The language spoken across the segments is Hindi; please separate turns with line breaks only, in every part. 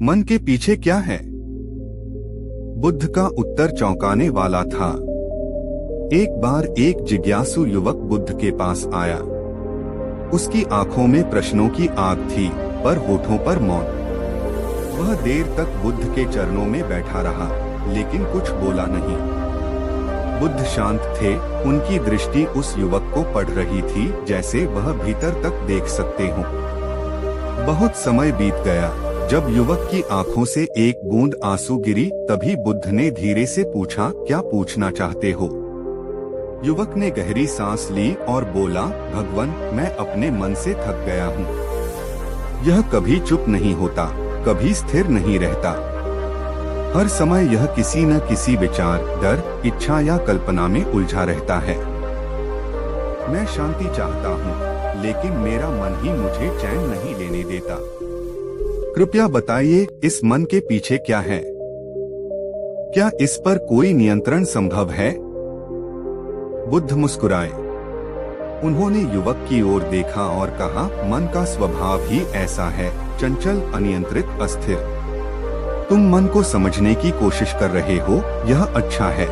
मन के पीछे क्या है? बुद्ध का उत्तर चौंकाने वाला था। एक बार एक जिज्ञासु युवक बुद्ध के पास आया। उसकी आंखों में प्रश्नों की आग थी, पर होठों पर मौन। वह देर तक बुद्ध के चरणों में बैठा रहा, लेकिन कुछ बोला नहीं। बुद्ध शांत थे, उनकी दृष्टि उस युवक को पढ़ रही थी, जैसे वह भीतर तक देख सकते हों। बहुत समय बीत गया। जब युवक की आंखों से एक बूंद आंसू गिरी, तभी बुद्ध ने धीरे से पूछा, क्या पूछना चाहते हो? युवक ने गहरी सांस ली और बोला, भगवान, मैं अपने मन से थक गया हूँ। यह कभी चुप नहीं होता, कभी स्थिर नहीं रहता। हर समय यह किसी न किसी विचार, डर, इच्छा या कल्पना में उलझा रहता है। मैं शांति चाहता हूँ, लेकिन मेरा मन ही मुझे चैन नहीं लेने देता। कृपया बताइए, इस मन के पीछे क्या है? क्या इस पर कोई नियंत्रण संभव है? बुद्ध मुस्कुराए। उन्होंने युवक की ओर देखा और कहा, मन का स्वभाव ही ऐसा है, चंचल, अनियंत्रित, अस्थिर। तुम मन को समझने की कोशिश कर रहे हो, यह अच्छा है।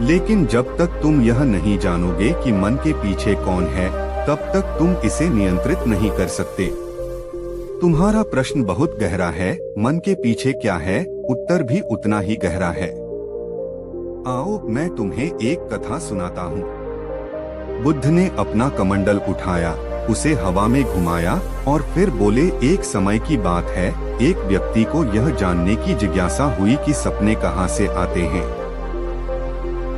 लेकिन जब तक तुम यह नहीं जानोगे कि मन के पीछे कौन है, तब तक तुम इसे नियंत्रित नहीं कर सकते। तुम्हारा प्रश्न बहुत गहरा है। मन के पीछे क्या है, उत्तर भी उतना ही गहरा है। आओ, मैं तुम्हें एक कथा सुनाता हूँ। बुद्ध ने अपना कमंडल उठाया, उसे हवा में घुमाया और फिर बोले, एक समय की बात है, एक व्यक्ति को यह जानने की जिज्ञासा हुई कि सपने कहाँ से आते हैं।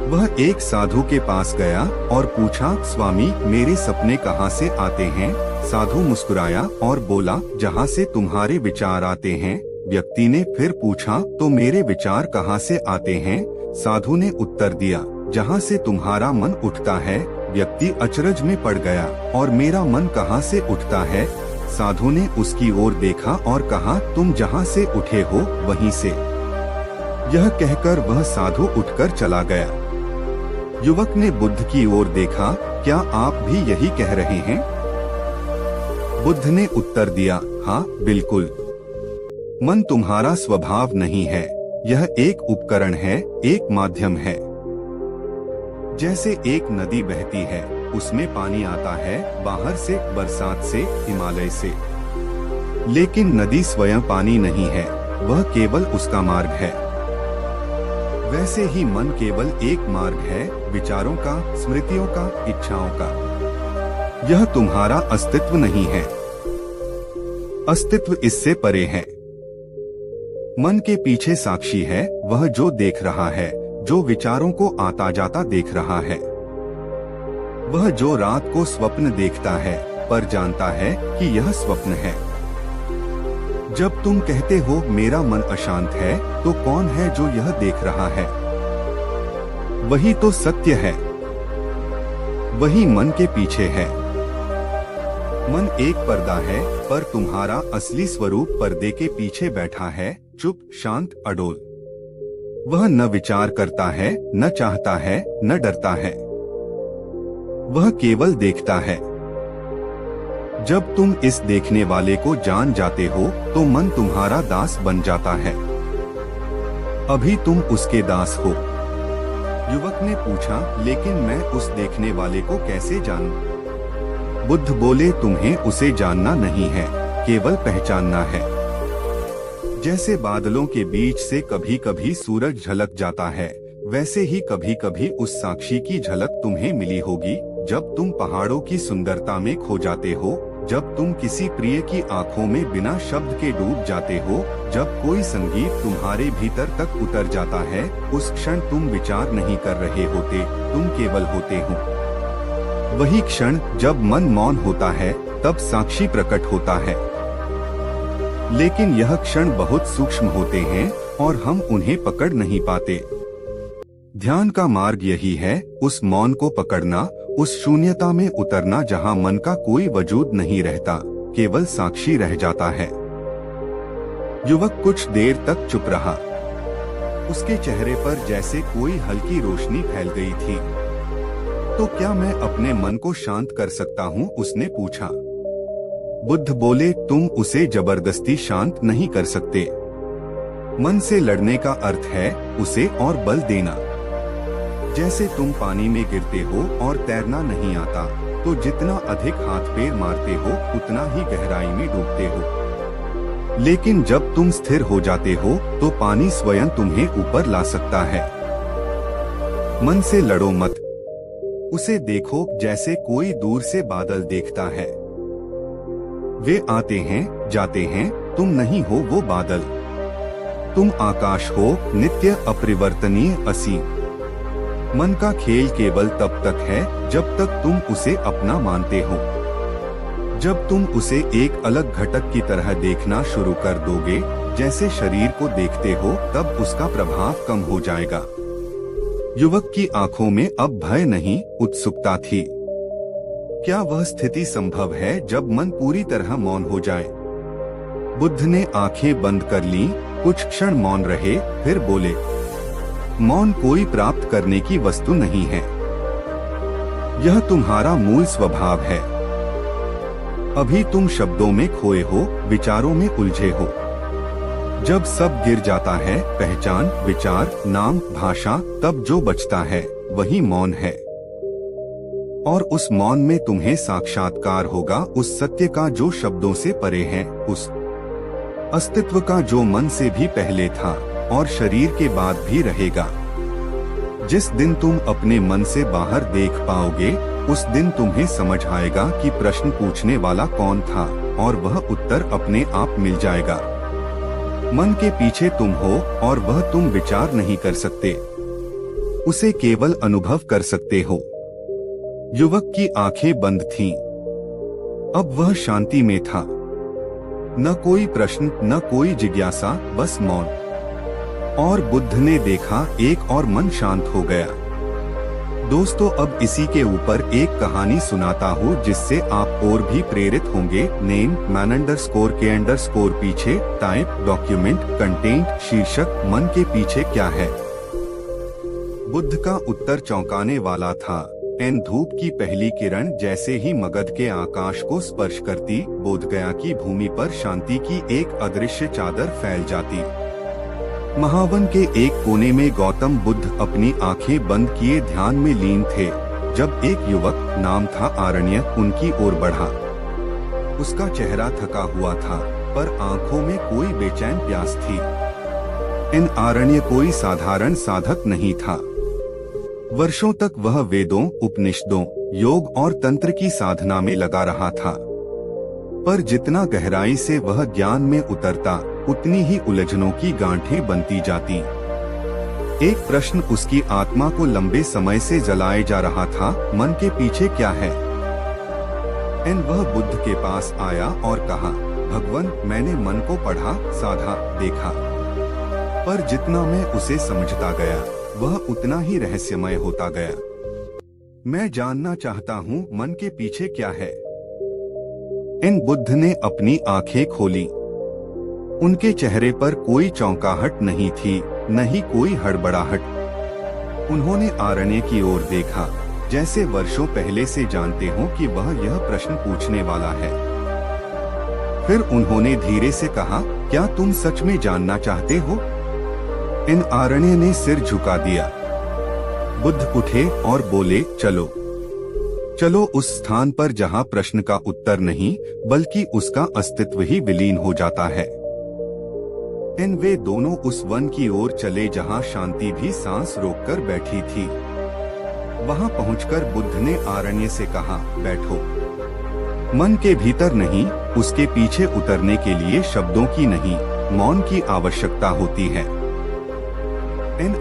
वह एक साधु के पास गया और पूछा, स्वामी, मेरे सपने कहाँ से आते हैं? साधु मुस्कुराया और बोला, जहाँ से तुम्हारे विचार आते हैं। व्यक्ति ने फिर पूछा, तो मेरे विचार कहाँ से आते हैं? साधु ने उत्तर दिया, जहाँ से तुम्हारा मन उठता है। व्यक्ति अचरज में पड़ गया, और मेरा मन कहाँ से उठता है? साधु ने उसकी ओर देखा और कहा, तुम जहाँ से उठे हो, वहीं से। यह कहकर वह साधु उठकर चला गया। युवक ने बुद्ध की ओर देखा, क्या आप भी यही कह रहे हैं? बुद्ध ने उत्तर दिया, हाँ, बिल्कुल। मन तुम्हारा स्वभाव नहीं है, यह एक उपकरण है, एक माध्यम है। जैसे एक नदी बहती है, उसमें पानी आता है, बाहर से, बरसात से, हिमालय से। लेकिन नदी स्वयं पानी नहीं है, वह केवल उसका मार्ग है। वैसे ही मन केवल एक मार्ग है, विचारों का, स्मृतियों का, इच्छाओं का। यह तुम्हारा अस्तित्व नहीं है। अस्तित्व इससे परे है। मन के पीछे साक्षी है, वह जो देख रहा है, जो विचारों को आता जाता देख रहा है। वह जो रात को स्वप्न देखता है, पर जानता है कि यह स्वप्न है। जब तुम कहते हो, मेरा मन अशांत है, तो कौन है जो यह देख रहा है? वही तो सत्य है। वही मन के पीछे है। मन एक पर्दा है, पर तुम्हारा असली स्वरूप पर्दे के पीछे बैठा है, चुप, शांत, अडोल। वह न विचार करता है, न चाहता है, न डरता है। वह केवल देखता है। जब तुम इस देखने वाले को जान जाते हो, तो मन तुम्हारा दास बन जाता है। अभी तुम उसके दास हो। युवक ने पूछा, लेकिन मैं उस देखने वाले को कैसे जानूं? बुद्ध बोले, तुम्हें उसे जानना नहीं है, केवल पहचानना है। जैसे बादलों के बीच से कभी कभी सूरज झलक जाता है, वैसे ही कभी कभी उस साक्षी की झलक तुम्हें मिली होगी, जब तुम पहाड़ों की सुंदरता में खो जाते हो, जब तुम किसी प्रिय की आंखों में बिना शब्द के डूब जाते हो, जब कोई संगीत तुम्हारे भीतर तक उतर जाता है। उस क्षण तुम विचार नहीं कर रहे होते, तुम केवल होते हो। वही क्षण जब मन मौन होता है, तब साक्षी प्रकट होता है। लेकिन यह क्षण बहुत सूक्ष्म होते हैं और हम उन्हें पकड़ नहीं पाते। ध्यान का मार्ग यही है, उस मौन को पकड़ना, उस शून्यता में उतरना जहाँ मन का कोई वजूद नहीं रहता, केवल साक्षी रह जाता है। युवक कुछ देर तक चुप रहा। उसके चेहरे पर जैसे कोई हल्की रोशनी फैल गई थी। तो क्या मैं अपने मन को शांत कर सकता हूँ? उसने पूछा। बुद्ध बोले, तुम उसे जबरदस्ती शांत नहीं कर सकते। मन से लड़ने का अर्थ है उसे और बल देना। जैसे तुम पानी में गिरते हो और तैरना नहीं आता, तो जितना अधिक हाथ पैर मारते हो उतना ही गहराई में डूबते हो। लेकिन जब तुम स्थिर हो जाते हो तो पानी स्वयं तुम्हें ऊपर ला सकता है। मन से लड़ो मत, उसे देखो जैसे कोई दूर से बादल देखता है। वे आते हैं जाते हैं, तुम नहीं हो वो बादल। तुम आकाश हो, नित्य अपरिवर्तनीय असीम। मन का खेल केवल तब तक है जब तक तुम उसे अपना मानते हो। जब तुम उसे एक अलग घटक की तरह देखना शुरू कर दोगे, जैसे शरीर को देखते हो, तब उसका प्रभाव कम हो जाएगा। युवक की आंखों में अब भय नहीं, उत्सुकता थी। क्या वह स्थिति संभव है जब मन पूरी तरह मौन हो जाए? बुद्ध ने आंखें बंद कर लीं, कुछ क्षण मौन रहे, फिर बोले, मौन कोई प्राप्त करने की वस्तु नहीं है। यह तुम्हारा मूल स्वभाव है। अभी तुम शब्दों में खोए हो, विचारों में उलझे हो। जब सब गिर जाता है, पहचान, विचार, नाम, भाषा, तब जो बचता है वही मौन है। और उस मौन में तुम्हें साक्षात्कार होगा उस सत्य का जो शब्दों से परे है, उस अस्तित्व का जो मन से भी पहले था और शरीर के बाद भी रहेगा। जिस दिन तुम अपने मन से बाहर देख पाओगे, उस दिन तुम्हें समझ आएगा कि प्रश्न पूछने वाला कौन था और वह उत्तर अपने आप मिल जाएगा। मन के पीछे तुम हो और वह तुम विचार नहीं कर सकते, उसे केवल अनुभव कर सकते हो। युवक की आंखें बंद थीं। अब वह शांति में था। न कोई प्रश्न, न कोई जिज्ञासा, बस मौन। और बुद्ध ने देखा, एक और मन शांत हो गया। दोस्तों, अब इसी के ऊपर एक कहानी सुनाता हूँ जिससे आप और भी प्रेरित होंगे। नेम man_k_ पीछे, टाइप, डॉक्यूमेंट, कंटेंट, शीर्षक, मन के पीछे क्या है। बुद्ध का उत्तर चौंकाने वाला था। धूप की पहली किरण जैसे ही मगध के आकाश को स्पर्श करती, बोधगया की भूमि पर शांति की एक अदृश्य चादर फैल जाती। महावन के एक कोने में गौतम बुद्ध अपनी आंखें बंद किए ध्यान में लीन थे, जब एक युवक, नाम था आरण्य, उनकी ओर बढ़ा। उसका चेहरा थका हुआ था, पर आंखों में कोई बेचैन प्यास थी। आरण्य कोई साधारण साधक नहीं था। वर्षों तक वह वेदों, उपनिषदों, योग और तंत्र की साधना में लगा रहा था। पर जितना गहराई से वह ज्ञान में उतरता, उतनी ही उलझनों की गांठें बनती जाती। एक प्रश्न उसकी आत्मा को लंबे समय से जलाए जा रहा था, मन के पीछे क्या है। वह बुद्ध के पास आया और कहा, भगवान, मैंने मन को पढ़ा, साधा, देखा, पर जितना मैं उसे समझता गया वह उतना ही रहस्यमय होता गया। मैं जानना चाहता हूँ, मन के पीछे क्या है। बुद्ध ने अपनी आंखें खोली। उनके चेहरे पर कोई चौंकाहट नहीं थी, न ही कोई हड़बड़ाहट। उन्होंने आरण्य की ओर देखा, जैसे वर्षों पहले से जानते हो कि वह यह प्रश्न पूछने वाला है। फिर उन्होंने धीरे से कहा, क्या तुम सच में जानना चाहते हो? आरण्य ने सिर झुका दिया। बुद्ध उठे और बोले, चलो चलो उस स्थान पर जहाँ प्रश्न का उत्तर नहीं, बल्कि उसका अस्तित्व ही विलीन हो जाता है। वे दोनों उस वन की ओर चले जहाँ शांति भी सांस रोककर बैठी थी। वहाँ पहुंचकर बुद्ध ने आरण्य से कहा, बैठो। मन के भीतर नहीं, उसके पीछे उतरने के लिए शब्दों की नहीं, मौन की आवश्यकता होती है।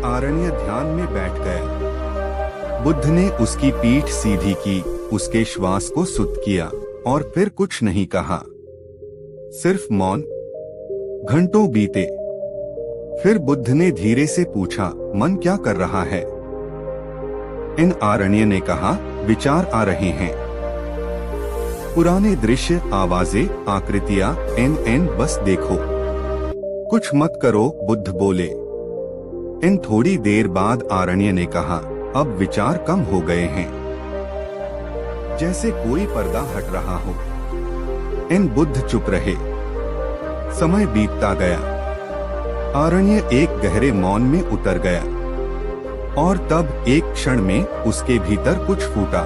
आरण्य ध्यान में बैठ गया। बुद्ध ने उसकी पीठ सीधी की, उसके श्वास को सुत किया और फिर कुछ नहीं कहा, सिर्फ मौन। घंटों बीते। फिर बुद्ध ने धीरे से पूछा, मन क्या कर रहा है? आरण्य ने कहा, विचार आ रहे हैं। पुराने दृश्य, आवाजें, आकृतियां, बस देखो, कुछ मत करो, बुद्ध बोले। थोड़ी देर बाद आरण्य ने कहा, अब विचार कम हो गए हैं, जैसे कोई पर्दा हट रहा हो। इन बुद्ध चुप रहे। समय बीतता गया। आरण्य एक गहरे मौन में उतर गया और तब एक क्षण में उसके भीतर कुछ फूटा,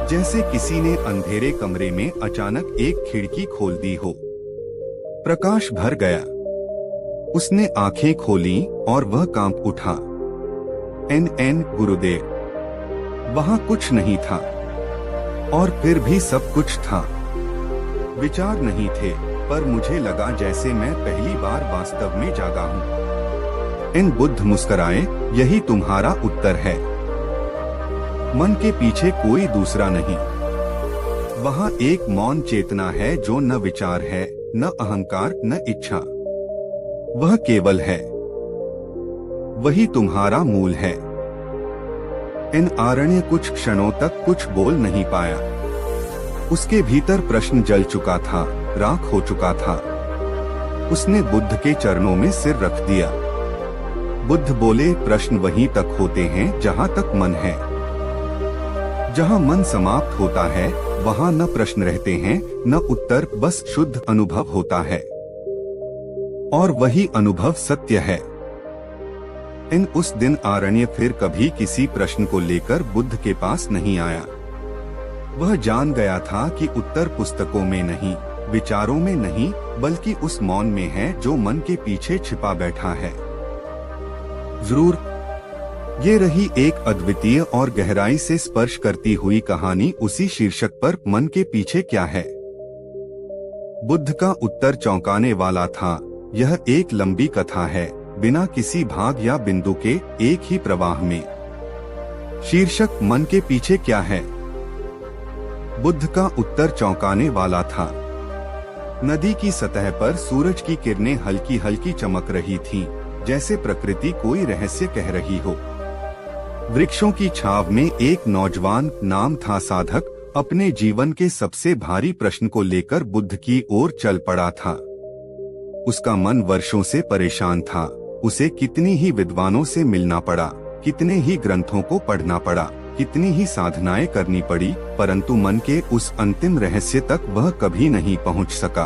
जैसे किसी ने अंधेरे कमरे में अचानक एक खिड़की खोल दी हो। प्रकाश भर गया। उसने आंखें खोली और वह कांप उठा। एन गुरुदेव। वहां कुछ नहीं था और फिर भी सब कुछ था। विचार नहीं थे, पर मुझे लगा जैसे मैं पहली बार वास्तव में जागा हूँ। इन बुद्ध मुस्कुराए। यही तुम्हारा उत्तर है। मन के पीछे कोई दूसरा नहीं। वहाँ एक मौन चेतना है जो न विचार है, न अहंकार, न इच्छा। वह केवल है। वही तुम्हारा मूल है। इन आरण्य कुछ क्षणों तक कुछ बोल नहीं पाया। उसके भीतर प्रश्न जल चुका था, राख हो चुका था। उसने बुद्ध के चरणों में सिर रख दिया। बुद्ध बोले, प्रश्न वहीं तक होते हैं जहां तक मन है। जहां मन समाप्त होता है वहां न प्रश्न रहते हैं, न उत्तर, बस शुद्ध अनुभव होता है। और वही अनुभव सत्य है। इन उस दिन आरण्य फिर कभी किसी प्रश्न को लेकर बुद्ध के पास नहीं आया। वह जान गया था कि उत्तर पुस्तकों में नहीं, विचारों में नहीं, बल्कि उस मौन में है जो मन के पीछे छिपा बैठा है। जरूर ये रही एक अद्वितीय और गहराई से स्पर्श करती हुई कहानी उसी शीर्षक पर, मन के पीछे क्या है। बुद्ध का उत्तर चौंकाने वाला था। यह एक लंबी कथा है, बिना किसी भाग या बिंदु के, एक ही प्रवाह में। शीर्षक मन के पीछे क्या है। बुद्ध का उत्तर चौंकाने वाला था। नदी की सतह पर सूरज की किरणें हल्की हल्की चमक रही थीं, जैसे प्रकृति कोई रहस्य कह रही हो। वृक्षों की छाव में एक नौजवान, नाम था साधक, अपने जीवन के सबसे भारी प्रश्न को लेकर बुद्ध की ओर चल पड़ा था। उसका मन वर्षों से परेशान था। उसे कितनी ही विद्वानों से मिलना पड़ा, कितने ही ग्रंथों को पढ़ना पड़ा, कितनी ही साधनाएं करनी पड़ी, परंतु मन के उस अंतिम रहस्य तक वह कभी नहीं पहुंच सका।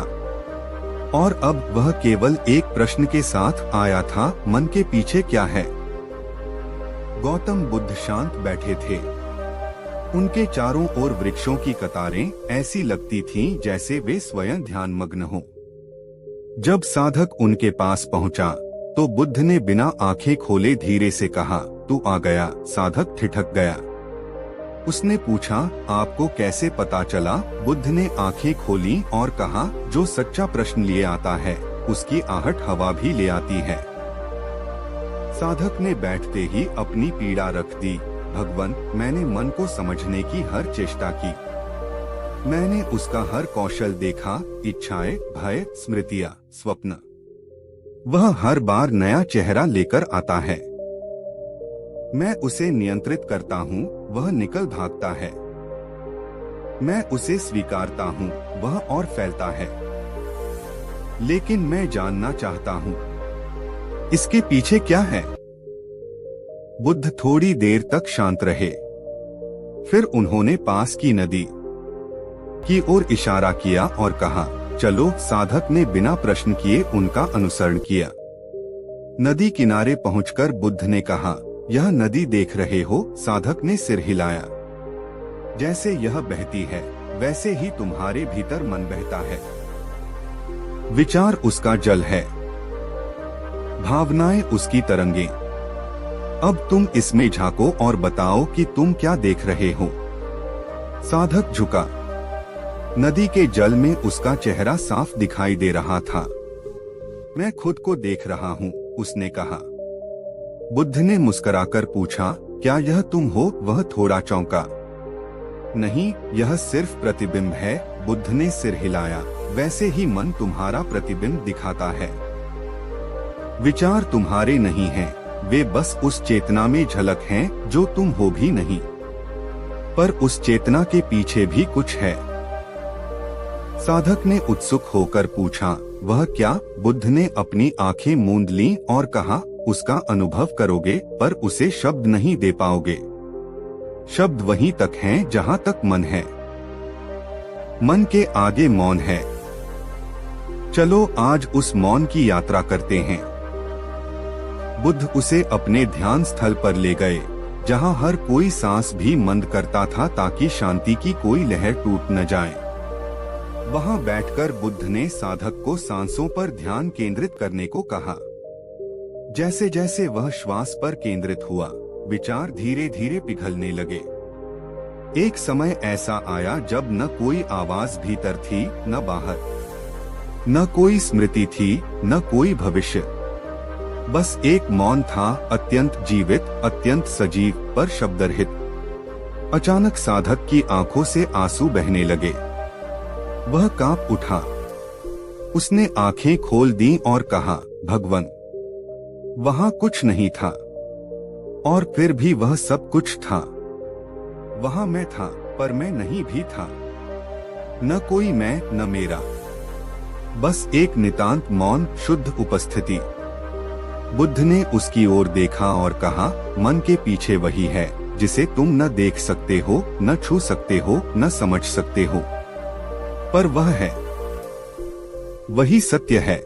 और अब वह केवल एक प्रश्न के साथ आया था, मन के पीछे क्या है। गौतम बुद्ध शांत बैठे थे। उनके चारों ओर वृक्षों की कतारें ऐसी लगती थीं जैसे वे स्वयं ध्यानमग्न हों। जब साधक उनके पास पहुंचा तो बुद्ध ने बिना आंखें खोले धीरे से कहा, तू आ गया। साधक ठिठक गया। उसने पूछा, आपको कैसे पता चला। बुद्ध ने आंखें खोली और कहा, जो सच्चा प्रश्न लिए आता है उसकी आहट हवा भी ले आती है। साधक ने बैठते ही अपनी पीड़ा रख दी। भगवान, मैंने मन को समझने की हर चेष्टा की। मैंने उसका हर कौशल देखा, इच्छाएं, भय, स्मृतियां, स्वप्न। वह हर बार नया चेहरा लेकर आता है। मैं उसे नियंत्रित करता हूँ, वह निकल भागता है। मैं उसे स्वीकारता हूँ, वह और फैलता है। लेकिन मैं जानना चाहता हूँ, इसके पीछे क्या है। बुद्ध थोड़ी देर तक शांत रहे। फिर उन्होंने पास की नदी की ओर इशारा किया और कहा, चलो। साधक ने बिना प्रश्न किए उनका अनुसरण किया। नदी किनारे पहुंचकर बुद्ध ने कहा, यह नदी देख रहे हो। साधक ने सिर हिलाया। जैसे यह बहती है वैसे ही तुम्हारे भीतर मन बहता है। विचार उसका जल है, भावनाएं उसकी तरंगें। अब तुम इसमें झांको और बताओ कि तुम क्या देख रहे हो। साधक झुका। नदी के जल में उसका चेहरा साफ दिखाई दे रहा था। मैं खुद को देख रहा हूँ, उसने कहा। बुद्ध ने मुस्कुराकर पूछा, क्या यह तुम हो। वह थोड़ा चौंका। नहीं, यह सिर्फ प्रतिबिंब है। बुद्ध ने सिर हिलाया। वैसे ही मन तुम्हारा प्रतिबिंब दिखाता है। विचार तुम्हारे नहीं हैं, वे बस उस चेतना में झलक हैं जो तुम हो भी नहीं। पर उस चेतना के पीछे भी कुछ है। साधक ने उत्सुक होकर पूछा, वह क्या। बुद्ध ने अपनी आंखें मूंद लीं और कहा, उसका अनुभव करोगे पर उसे शब्द नहीं दे पाओगे। शब्द वहीं तक हैं जहां तक मन है। मन के आगे मौन है। चलो आज उस मौन की यात्रा करते हैं। बुद्ध उसे अपने ध्यान स्थल पर ले गए, जहां हर कोई सांस भी मंद करता था ताकि शांति की कोई लहर टूट न जाए। वहां बैठकर बुद्ध ने साधक को सांसों पर ध्यान केंद्रित करने को कहा। जैसे जैसे वह श्वास पर केंद्रित हुआ, विचार धीरे धीरे पिघलने लगे। एक समय ऐसा आया जब न कोई आवाज भीतर थी न बाहर, न कोई स्मृति थी न कोई भविष्य। बस एक मौन था, अत्यंत जीवित, अत्यंत सजीव, पर शब्दरहित। अचानक साधक की आंखों से आंसू बहने लगे। वह कांप उठा। उसने आंखें खोल दी और कहा, भगवन। वहां कुछ नहीं था, और फिर भी वह सब कुछ था। वहां मैं था, पर मैं नहीं भी था। न कोई मैं, न मेरा, बस एक नितांत मौन, शुद्ध उपस्थिति। बुद्ध ने उसकी ओर देखा और कहा, मन के पीछे वही है जिसे तुम न देख सकते हो, न छू सकते हो, न समझ सकते हो, पर वह है, वही सत्य है।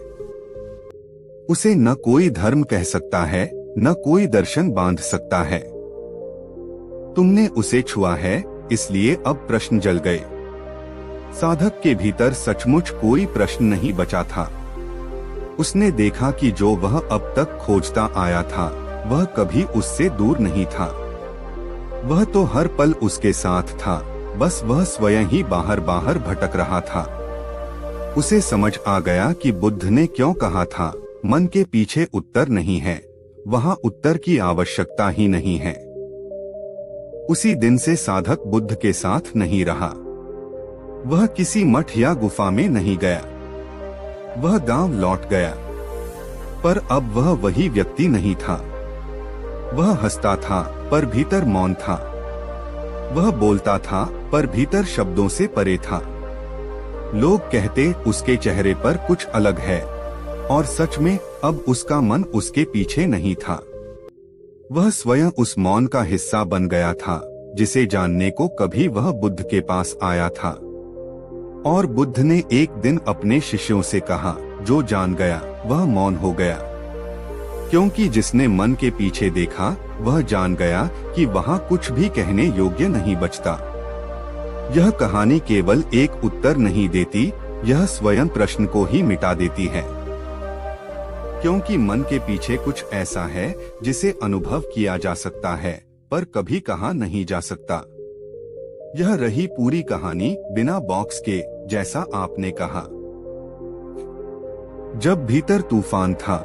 उसे न कोई धर्म कह सकता है, न कोई दर्शन बांध सकता है। तुमने उसे छुआ है, इसलिए अब प्रश्न जल गए। साधक के भीतर सचमुच कोई प्रश्न नहीं बचा था। उसने देखा कि जो वह अब तक खोजता आया था, वह कभी उससे दूर नहीं था। वह तो हर पल उसके साथ था, बस वह स्वयं ही बाहर बाहर भटक रहा था। उसे समझ आ गया कि बुद्ध ने क्यों कहा था, मन के पीछे उत्तर नहीं है, वहां उत्तर की आवश्यकता ही नहीं है। उसी दिन से साधक बुद्ध के साथ नहीं रहा। वह किसी मठ या गुफा में नहीं गया। वह गांव लौट गया, पर अब वह वही व्यक्ति नहीं था। वह हंसता था, पर भीतर मौन था। वह बोलता था, पर भीतर शब्दों से परे था। लोग कहते उसके चेहरे पर कुछ अलग है, और सच में अब उसका मन उसके पीछे नहीं था। वह स्वयं उस मौन का हिस्सा बन गया था, जिसे जानने को कभी वह बुद्ध के पास आया था। और बुद्ध ने एक दिन अपने शिष्यों से कहा, जो जान गया वह मौन हो गया, क्योंकि जिसने मन के पीछे देखा वह जान गया कि वहां कुछ भी कहने योग्य नहीं बचता। यह कहानी केवल एक उत्तर नहीं देती, यह स्वयं प्रश्न को ही मिटा देती है। क्योंकि मन के पीछे कुछ ऐसा है जिसे अनुभव किया जा सकता है, पर कभी कहा नहीं जा सकता। यह रही पूरी कहानी, बिना बॉक्स के, जैसा आपने कहा। जब भीतर तूफान था,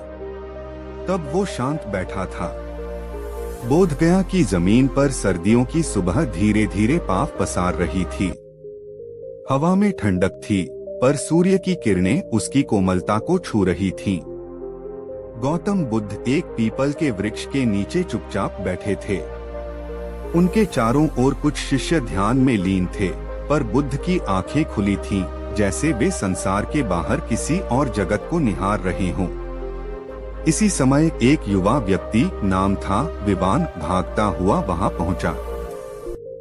तब वो शांत बैठा था। बोध गया कि जमीन पर सर्दियों की सुबह धीरे धीरे पाँव पसार रही थी। हवा में ठंडक थी, पर सूर्य की किरणें उसकी कोमलता को छू रही थीं। गौतम बुद्ध एक पीपल के वृक्ष के नीचे चुपचाप बैठे थे। उनके चारों ओर कुछ शिष्य ध्यान में लीन थे, पर बुद्ध की आंखें खुली थीं, जैसे वे संसार के बाहर किसी और जगत को निहार रहे हों। इसी समय एक युवा व्यक्ति, नाम था विवान, भागता हुआ वहां पहुंचा।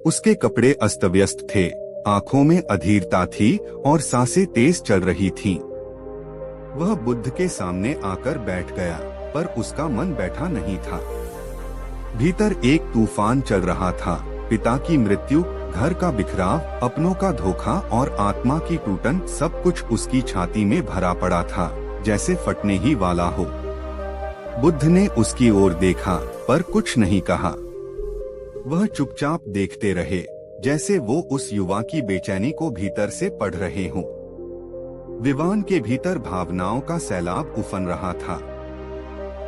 उसके कपड़े अस्त व्यस्त थे, आंखों में अधीरता थी और सांसें तेज चल रही थीं। वह बुद्ध के सामने आकर बैठ गया, पर उसका मन बैठा नहीं था। भीतर एक तूफान चल रहा था। पिता की मृत्यु, घर का बिखराव, अपनों का धोखा और आत्मा की टूटन, सब कुछ उसकी छाती में भरा पड़ा था, जैसे फटने ही वाला हो। बुद्ध ने उसकी ओर देखा, पर कुछ नहीं कहा। वह चुपचाप देखते रहे, जैसे वो उस युवा की बेचैनी को भीतर से पढ़ रहे हों। विवान के भीतर भावनाओं का सैलाब उफन रहा था।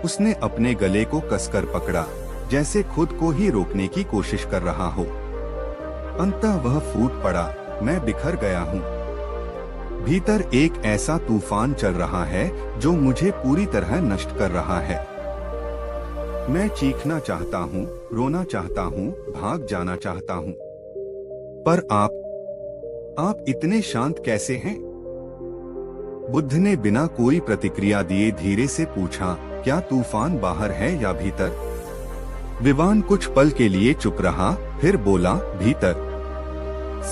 उसने अपने गले को कसकर पकड़ा, जैसे खुद को ही रोकने की कोशिश कर रहा हो। अंततः वह फूट पड़ा, मैं बिखर गया हूँ। भीतर एक ऐसा तूफान चल रहा है जो मुझे पूरी तरह नष्ट कर रहा है। मैं चीखना चाहता हूँ, रोना चाहता हूँ, भाग जाना चाहता हूँ, पर आप इतने शांत कैसे हैं? बुद्ध ने बिना कोई प्रतिक्रिया दिए धीरे से पूछा, क्या तूफान बाहर है या भीतर? विवान कुछ पल के लिए चुप रहा, फिर बोला, भीतर।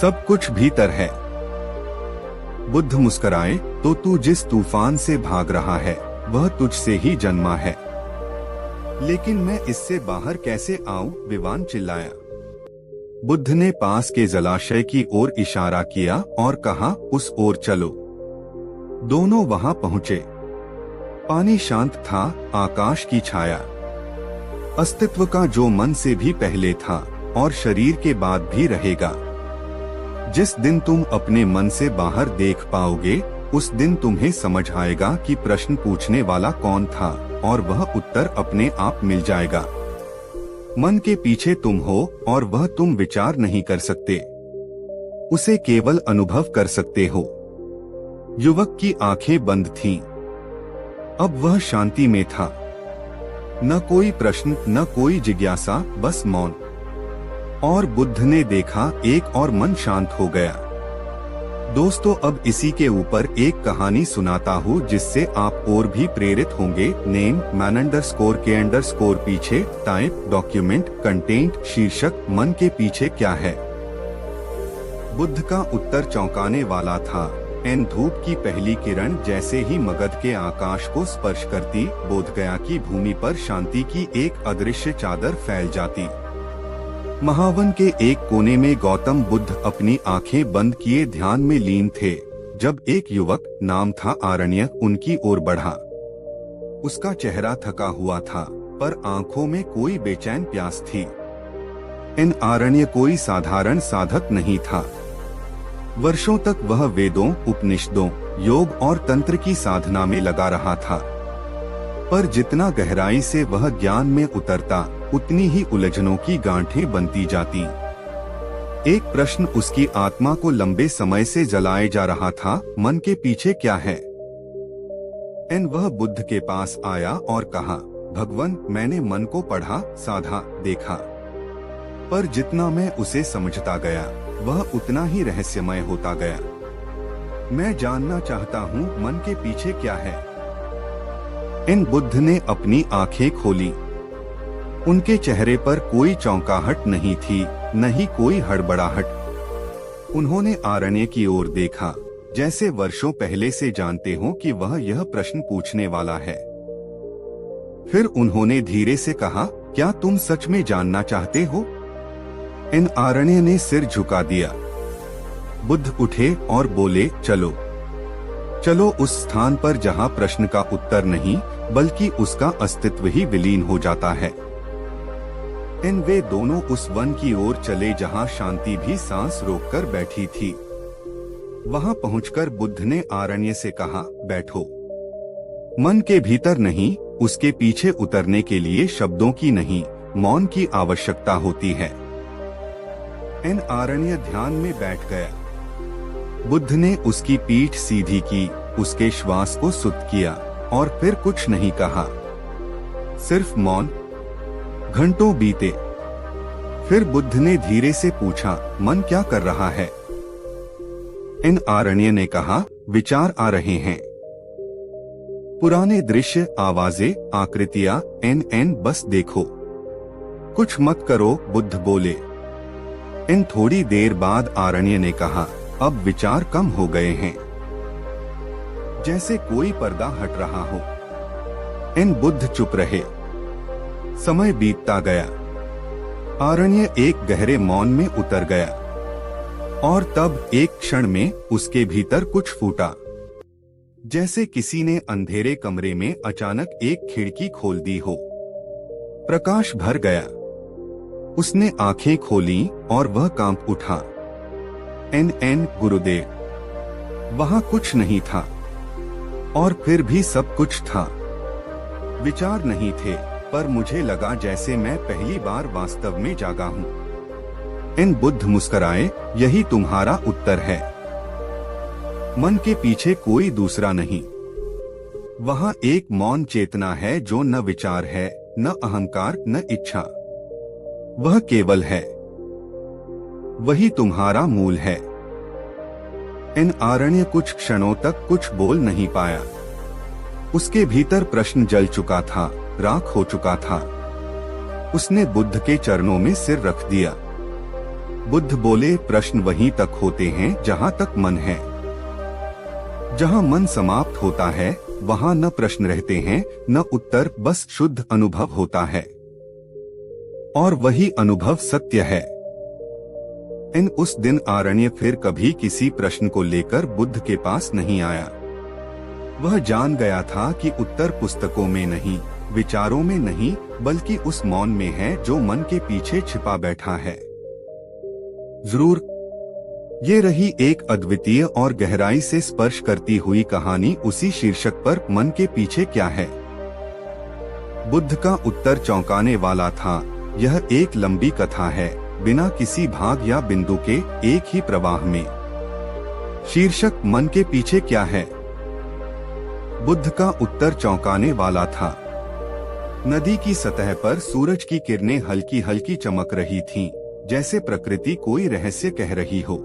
सब कुछ भीतर है। बुद्ध मुस्कुराए, तो तू जिस तूफान से भाग रहा है वह तुझसे ही जन्मा है। लेकिन मैं इससे बाहर कैसे आऊं? विवान चिल्लाया। बुद्ध ने पास के जलाशय की ओर इशारा किया और कहा, उस ओर चलो। दोनों वहां पहुंचे। पानी शांत था, आकाश की छाया, अस्तित्व का जो मन से भी पहले था और शरीर के बाद भी रहेगा। जिस दिन तुम अपने मन से बाहर देख पाओगे, उस दिन तुम्हें समझ आएगा कि प्रश्न पूछने वाला कौन था और वह उत्तर अपने आप मिल जाएगा। मन के पीछे तुम हो और वह तुम विचार नहीं कर सकते, उसे केवल अनुभव कर सकते हो। युवक की आंखें बंद थीं। अब वह शांति में था। न कोई प्रश्न, न कोई जिज्ञासा, बस मौन। और बुद्ध ने देखा, एक और मन शांत हो गया। दोस्तों, अब इसी के ऊपर एक कहानी सुनाता हूँ जिससे आप और भी प्रेरित होंगे। नेम man_k_ पीछे, टाइप डॉक्यूमेंट, कंटेंट, शीर्षक मन के पीछे क्या है। बुद्ध का उत्तर चौंकाने वाला था। धूप की पहली किरण जैसे ही मगध के आकाश को स्पर्श करती, बोधगया की भूमि पर शांति की एक अदृश्य चादर फैल जाती। महावन के एक कोने में गौतम बुद्ध अपनी आंखें बंद किए ध्यान में लीन थे, जब एक युवक, नाम था आरण्य, उनकी ओर बढ़ा। उसका चेहरा थका हुआ था, पर आंखों में कोई बेचैन प्यास थी। आरण्य कोई साधारण साधक नहीं था। वर्षों तक वह वेदों, उपनिषदों, योग और तंत्र की साधना में लगा रहा था, पर जितना गहराई से वह ज्ञान में उतरता, उतनी ही उलझनों की गांठें बनती जाती। एक प्रश्न उसकी आत्मा को लंबे समय से जलाए जा रहा था, मन के पीछे क्या है। वह बुद्ध के पास आया और कहा, भगवान, मैंने मन को पढ़ा, साधा, देखा, पर जितना मैं उसे समझता गया वह उतना ही रहस्यमय होता गया। मैं जानना चाहता हूँ, मन के पीछे क्या है। बुद्ध ने अपनी आंखें खोली। उनके चेहरे पर कोई चौंकाहट नहीं थी, न ही कोई हड़बड़ाहट। उन्होंने आरण्य की ओर देखा, जैसे वर्षों पहले से जानते हो कि वह यह प्रश्न पूछने वाला है। फिर उन्होंने धीरे से कहा, क्या तुम सच में जानना चाहते हो? आरण्य ने सिर झुका दिया। बुद्ध उठे और बोले, चलो चलो उस स्थान पर जहाँ प्रश्न का उत्तर नहीं, बल्कि उसका अस्तित्व ही विलीन हो जाता है। वे दोनों उस वन की ओर चले जहाँ शांति भी सांस रोककर बैठी थी। वहाँ पहुंचकर बुद्ध ने आरण्य से कहा, बैठो। मन के भीतर नहीं, उसके पीछे उतरने के लिए शब्दों की नहीं, मौन की आवश्यकता होती है। आरण्य ध्यान में बैठ गया। बुद्ध ने उसकी पीठ सीधी की, उसके श्वास को सुत किया और फिर कुछ नहीं कहा, सिर्फ मौन। घंटों बीते। फिर बुद्ध ने धीरे से पूछा, मन क्या कर रहा है? आरण्य ने कहा, विचार आ रहे हैं। पुराने दृश्य, आवाजें, आकृतियां, बस देखो, कुछ मत करो, बुद्ध बोले। थोड़ी देर बाद आरण्य ने कहा, अब विचार कम हो गए हैं, जैसे कोई पर्दा हट रहा हो। बुद्ध चुप रहे। समय बीतता गया। आरण्य एक गहरे मौन में उतर गया और तब एक क्षण में उसके भीतर कुछ फूटा, जैसे किसी ने अंधेरे कमरे में अचानक एक खिड़की खोल दी हो। प्रकाश भर गया। उसने आंखें खोली और वह कांप उठा। गुरुदेव। वहां कुछ नहीं था और फिर भी सब कुछ था। विचार नहीं थे, पर मुझे लगा जैसे मैं पहली बार वास्तव में जागा हूँ। बुद्ध मुस्कुराए, यही तुम्हारा उत्तर है। मन के पीछे कोई दूसरा नहीं। वहाँ एक मौन चेतना है जो न विचार है, न अहंकार, न इच्छा। वह केवल है। वही तुम्हारा मूल है। आरण्य कुछ क्षणों तक कुछ बोल नहीं पाया। उसके भीतर प्रश्न जल चुका था, राख हो चुका था। उसने बुद्ध के चरणों में सिर रख दिया। बुद्ध बोले, प्रश्न वहीं तक होते हैं जहां तक मन है। जहाँ मन समाप्त होता है वहाँ न प्रश्न रहते हैं न उत्तर, बस शुद्ध अनुभव होता है और वही अनुभव सत्य है। उस दिन आरण्य फिर कभी किसी प्रश्न को लेकर बुद्ध के पास नहीं आया। वह जान गया था कि उत्तर पुस्तकों में नहीं, विचारों में नहीं, बल्कि उस मौन में है जो मन के पीछे छिपा बैठा है। जरूर ये रही एक अद्वितीय और गहराई से स्पर्श करती हुई कहानी उसी शीर्षक पर, मन के पीछे क्या है। बुद्ध का उत्तर चौंकाने वाला था। यह एक लंबी कथा है, बिना किसी भाग या बिंदु के, एक ही प्रवाह में। शीर्षक मन के पीछे क्या है। बुद्ध का उत्तर चौंकाने वाला था। नदी की सतह पर सूरज की किरणें हल्की हल्की चमक रही थीं, जैसे प्रकृति कोई रहस्य कह रही हो।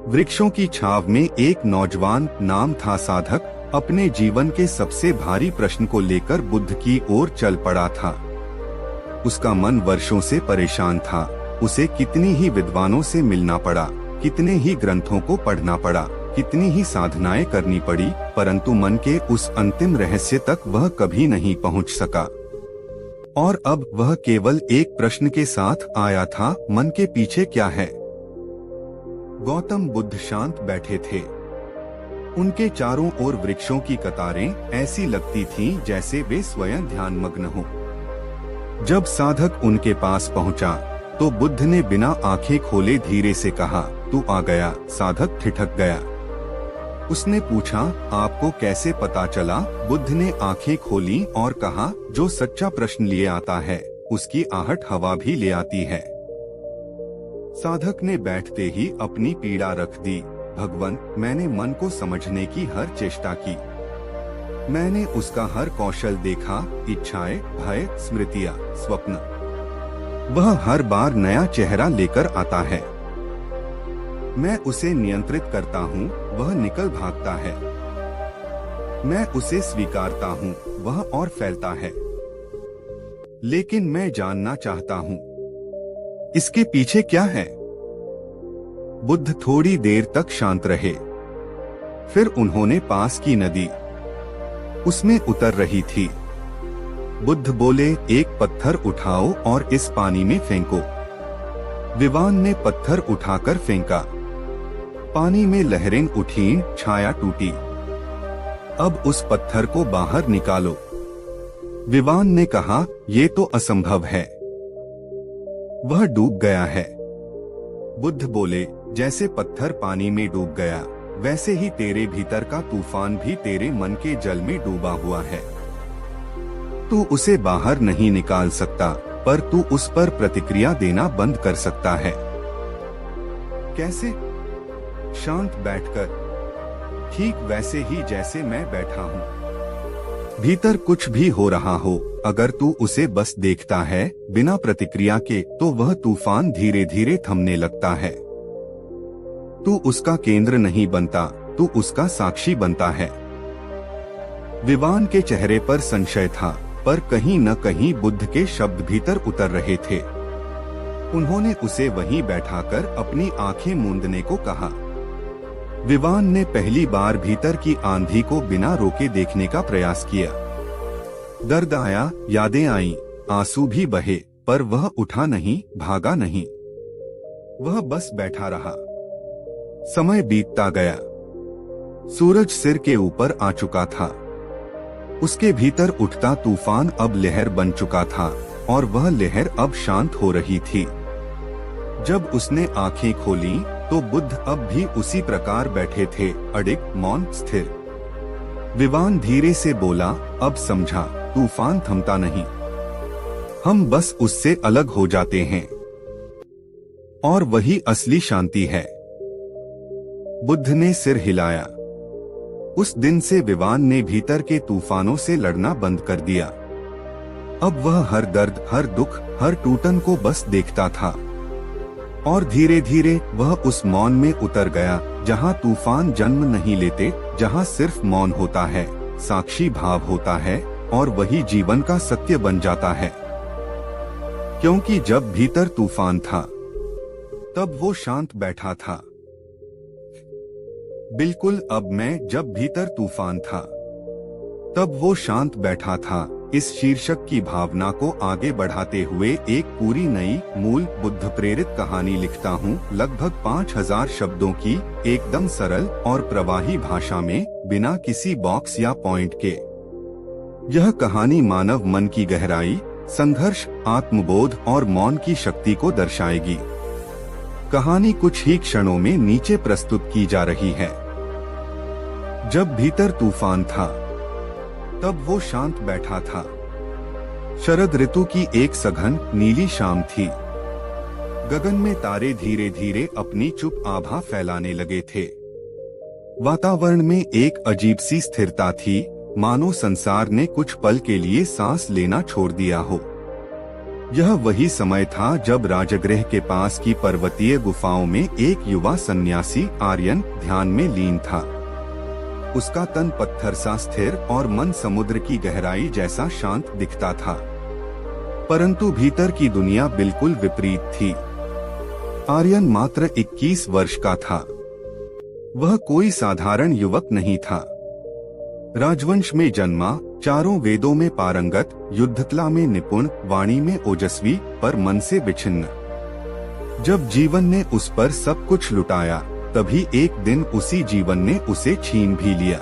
वृक्षों की छाव में एक नौजवान, नाम था साधक, अपने जीवन के सबसे भारी प्रश्न को लेकर बुद्ध की ओर चल पड़ा था। उसका मन वर्षों से परेशान था। उसे कितनी ही विद्वानों से मिलना पड़ा, कितने ही ग्रंथों को पढ़ना पड़ा, कितनी ही साधनाएं करनी पड़ी, परंतु मन के उस अंतिम रहस्य तक वह कभी नहीं पहुंच सका। और अब वह केवल एक प्रश्न के साथ आया था, मन के पीछे क्या है। गौतम बुद्ध शांत बैठे थे। उनके चारों ओर वृक्षों की कतारें ऐसी लगती थीं जैसे वे स्वयं ध्यानमग्न हों। जब साधक उनके पास पहुंचा तो बुद्ध ने बिना आंखें खोले धीरे से कहा, तू आ गया। साधक ठिठक गया। उसने पूछा, आपको कैसे पता चला। बुद्ध ने आंखें खोली और कहा, जो सच्चा प्रश्न लिए आता है उसकी आहट हवा भी ले आती है। साधक ने बैठते ही अपनी पीड़ा रख दी। भगवान, मैंने मन को समझने की हर चेष्टा की। मैंने उसका हर कौशल देखा, इच्छाएं, भय, स्मृतियां, स्वप्न। वह हर बार नया चेहरा लेकर आता है। मैं उसे नियंत्रित करता हूँ, वह निकल भागता है। मैं उसे स्वीकारता हूँ, वह और फैलता है। लेकिन मैं जानना चाहता हूँ, इसके पीछे क्या है। बुद्ध थोड़ी देर तक शांत रहे। फिर उन्होंने पास की नदी, उसमें उतर रही थी। बुद्ध बोले, एक पत्थर उठाओ और इस पानी में फेंको। विवान ने पत्थर उठाकर फेंका। पानी में लहरें उठीं, छाया टूटी। अब उस पत्थर को बाहर निकालो। विवान ने कहा, ये तो असंभव है, वह डूब गया है। बुद्ध बोले, जैसे पत्थर पानी में डूब गया, वैसे ही तेरे भीतर का तूफान भी तेरे मन के जल में डूबा हुआ है। तू उसे बाहर नहीं निकाल सकता, पर तू उस पर प्रतिक्रिया देना बंद कर सकता है। कैसे? शांत बैठकर, ठीक वैसे ही जैसे मैं बैठा हूँ। भीतर कुछ भी हो रहा हो, अगर तू उसे बस देखता है बिना प्रतिक्रिया के, तो वह तूफान धीरे धीरे थमने लगता है। तू उसका केंद्र नहीं बनता, तू उसका साक्षी बनता है। विवान के चेहरे पर संशय था, पर कहीं न कहीं बुद्ध के शब्द भीतर उतर रहे थे। उन्होंने उसे वहीं बैठाकर अपनी आंखें मूंदने को कहा। विवान ने पहली बार भीतर की आंधी को बिना रोके देखने का प्रयास किया। दर्द आया, यादें आईं, आंसू भी बहे, पर वह उठा नहीं, भागा नहीं। वह बस बैठा रहा। समय बीतता गया। सूरज सिर के ऊपर आ चुका था। उसके भीतर उठता तूफान अब लहर बन चुका था और वह लहर अब शांत हो रही थी। जब उसने आंखें खोली तो बुद्ध अब भी उसी प्रकार बैठे थे, अडिग, मौन, स्थिर। विवान धीरे से बोला, अब समझा, तूफान थमता नहीं, हम बस उससे अलग हो जाते हैं। और वही असली शांति है। बुद्ध ने सिर हिलाया। उस दिन से विवान ने भीतर के तूफानों से लड़ना बंद कर दिया। अब वह हर दर्द, हर दुख, हर टूटन को बस देखता था। और धीरे धीरे वह उस मौन में उतर गया, जहाँ तूफान जन्म नहीं लेते, जहाँ सिर्फ मौन होता है, साक्षी भाव होता है, और वही जीवन का सत्य बन जाता है। क्योंकि जब भीतर तूफान था, तब वो शांत बैठा था। बिल्कुल अब मैं जब भीतर तूफान था तब वो शांत बैठा था। इस शीर्षक की भावना को आगे बढ़ाते हुए एक पूरी नई मूल बुद्ध प्रेरित कहानी लिखता हूँ, लगभग 5000 शब्दों की, एकदम सरल और प्रवाही भाषा में, बिना किसी बॉक्स या पॉइंट के। यह कहानी मानव मन की गहराई, संघर्ष, आत्मबोध और मौन की शक्ति को दर्शाएगी। कहानी कुछ ही क्षणों में नीचे प्रस्तुत की जा रही है। जब भीतर तूफान था तब वो शांत बैठा था। शरद ऋतु की एक सघन नीली शाम थी। गगन में तारे धीरे धीरे अपनी चुप आभा फैलाने लगे थे। वातावरण में एक अजीब सी स्थिरता थी, मानो संसार ने कुछ पल के लिए सांस लेना छोड़ दिया हो। यह वही समय था जब राजगृह के पास की पर्वतीय गुफाओं में एक युवा सन्यासी आर्यन ध्यान में लीन था। उसका तन पत्थर सा स्थिर और मन समुद्र की गहराई जैसा शांत दिखता था, परंतु भीतर की दुनिया बिल्कुल विपरीत थी। आर्यन मात्र 21 वर्ष का था। वह कोई साधारण युवक नहीं था। राजवंश में जन्मा, चारों वेदों में पारंगत, युद्धकला में निपुण, वाणी में ओजस्वी, पर मन से विच्छिन्न। जब जीवन ने उस पर सब कुछ लुटाया, तभी एक दिन उसी जीवन ने उसे छीन भी लिया।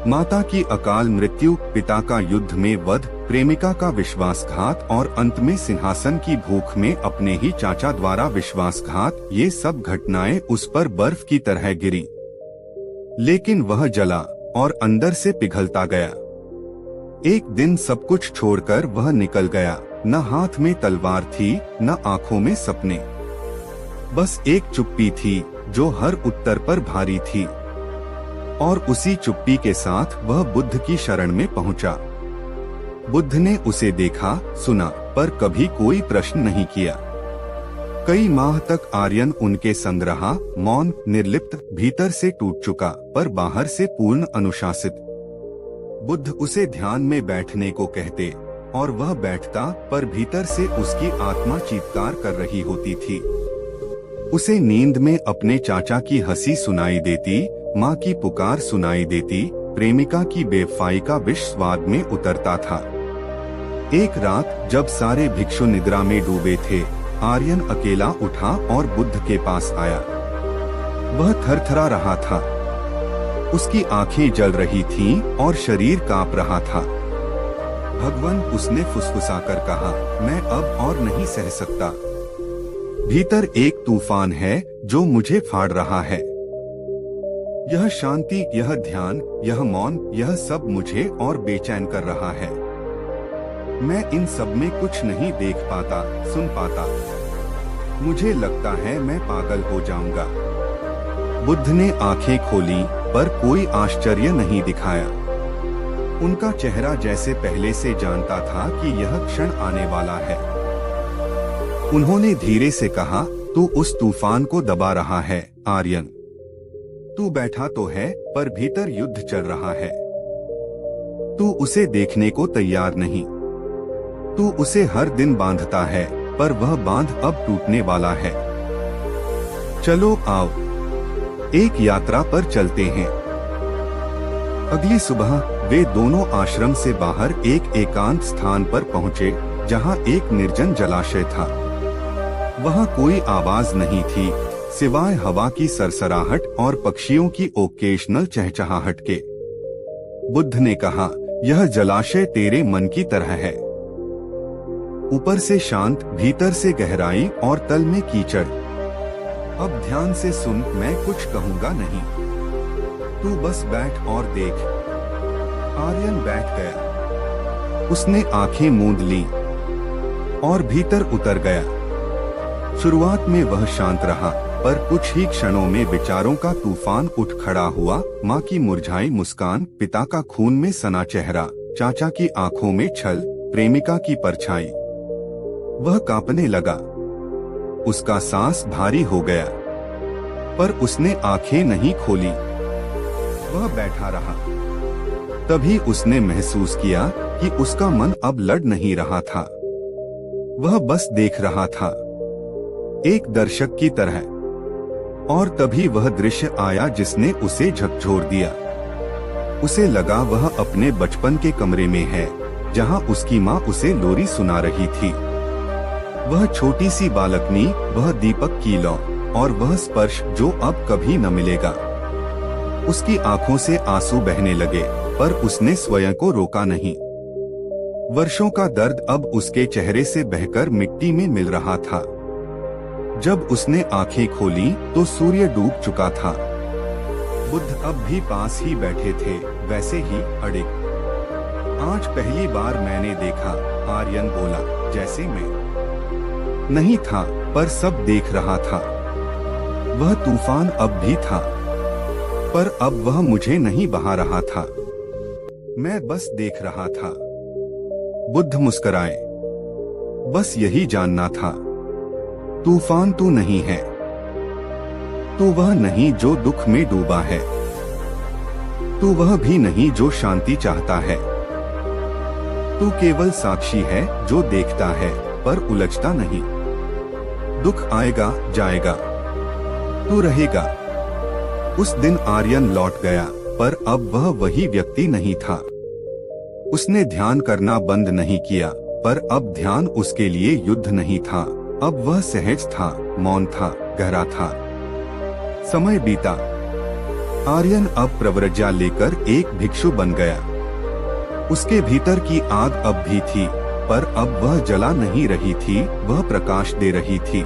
माता की अकाल मृत्यु, पिता का युद्ध में वध, प्रेमिका का विश्वासघात और अंत में सिंहासन की भूख में अपने ही चाचा द्वारा विश्वासघात, ये सब घटनाएं उस पर बर्फ की तरह गिरी। लेकिन वह जला और अंदर से पिघलता गया। एक दिन सब कुछ छोड़कर वह निकल गया। न हाथ में तलवार थी, न आंखों में सपने, बस एक चुप्पी थी जो हर उत्तर पर भारी थी। और उसी चुप्पी के साथ वह बुद्ध की शरण में पहुंचा। बुद्ध ने उसे देखा, सुना, पर कभी कोई प्रश्न नहीं किया। कई माह तक आर्यन उनके संग रहा, मौन, निर्लिप्त, भीतर से टूट चुका पर बाहर से पूर्ण अनुशासित। बुद्ध उसे ध्यान में बैठने को कहते और वह बैठता, पर भीतर से उसकी आत्मा चीत्कार कर रही होती थी। उसे नींद में अपने चाचा की हंसी सुनाई देती, माँ की पुकार सुनाई देती, प्रेमिका की बेवफाई का विष स्वाद में उतरता था। एक रात जब सारे भिक्षु निद्रा में डूबे थे, आर्यन अकेला उठा और बुद्ध के पास आया। वह थरथरा रहा था। उसकी आंखें जल रही थीं और शरीर कांप रहा था। भगवान, उसने फुसफुसाकर कहा, मैं अब और नहीं सह सकता। भीतर एक तूफान है जो मुझे फाड़ रहा है। यह शांति, यह ध्यान, यह मौन, यह सब मुझे और बेचैन कर रहा है। मैं इन सब में कुछ नहीं देख पाता, सुन पाता। मुझे लगता है मैं पागल हो जाऊंगा। बुद्ध ने आंखें खोली, पर कोई आश्चर्य नहीं दिखाया। उनका चेहरा जैसे पहले से जानता था कि यह क्षण आने वाला है। उन्होंने धीरे से कहा, तू उस तूफान को दबा रहा है आर्यन। तू बैठा तो है, पर भीतर युद्ध चल रहा है। तू उसे देखने को तैयार नहीं। तू उसे हर दिन बांधता है, पर वह बांध अब टूटने वाला है। चलो आओ, एक यात्रा पर चलते हैं। अगली सुबह वे दोनों आश्रम से बाहर एक एकांत स्थान पर पहुँचे, जहाँ एक निर्जन जलाशय था। वहाँ कोई आवाज नहीं थी, सिवाय हवा की सरसराहट और पक्षियों की ओकेशनल चहचहाहट के। बुद्ध ने कहा, यह जलाशय तेरे मन की तरह है। ऊपर से शांत, भीतर से गहराई और तल में कीचड़। अब ध्यान से सुन, मैं कुछ कहूँगा नहीं। तू बस बैठ और देख। आर्यन बैठ गया। उसने आंखें मूंद ली और भीतर उतर गया। शुरुआत में वह शांत रहा, पर कुछ ही क्षणों में विचारों का तूफान उठ खड़ा हुआ। माँ की मुरझाई मुस्कान, पिता का खून में सना चेहरा, चाचा की आंखों में छल, प्रेमिका की परछाई। वह कांपने लगा। उसका सांस भारी हो गया, पर उसने आंखें नहीं खोली। वह बैठा रहा। तभी उसने महसूस किया कि उसका मन अब लड़ नहीं रहा था। वह बस देख रहा था, एक दर्शक की तरह। और तभी वह दृश्य आया जिसने उसे झकझोर दिया। उसे लगा वह अपने बचपन के कमरे में है, जहां उसकी माँ उसे लोरी सुना रही थी। वह छोटी सी बालकनी, वह दीपक की लौ और वह स्पर्श जो अब कभी न मिलेगा। उसकी आंखों से आंसू बहने लगे, पर उसने स्वयं को रोका नहीं। वर्षों का दर्द अब उसके चेहरे से बहकर मिट्टी में मिल रहा था। जब उसने आंखें खोली तो सूर्य डूब चुका था। बुद्ध अब भी पास ही बैठे थे, वैसे ही अड़िग। आज पहली बार मैंने देखा, आर्यन बोला, जैसे मैं नहीं था पर सब देख रहा था। वह तूफान अब भी था, पर अब वह मुझे नहीं बहा रहा था, मैं बस देख रहा था। बुद्ध मुस्कुराए। बस यही जानना था। तूफान तू नहीं है, तू वह नहीं जो दुख में डूबा है, तू वह भी नहीं जो शांति चाहता है। तू केवल साक्षी है जो देखता है पर उलझता नहीं। दुख आएगा जाएगा, तू रहेगा। उस दिन आर्यन लौट गया, पर अब वह वही व्यक्ति नहीं था। उसने ध्यान करना बंद नहीं किया, पर अब ध्यान उसके लिए युद्ध नहीं था। अब वह सहज था, मौन था, गहरा था। समय बीता। आर्यन अब प्रव्रज्या लेकर एक भिक्षु बन गया। उसके भीतर की आग अब भी थी, पर अब वह जला नहीं रही थी, वह प्रकाश दे रही थी।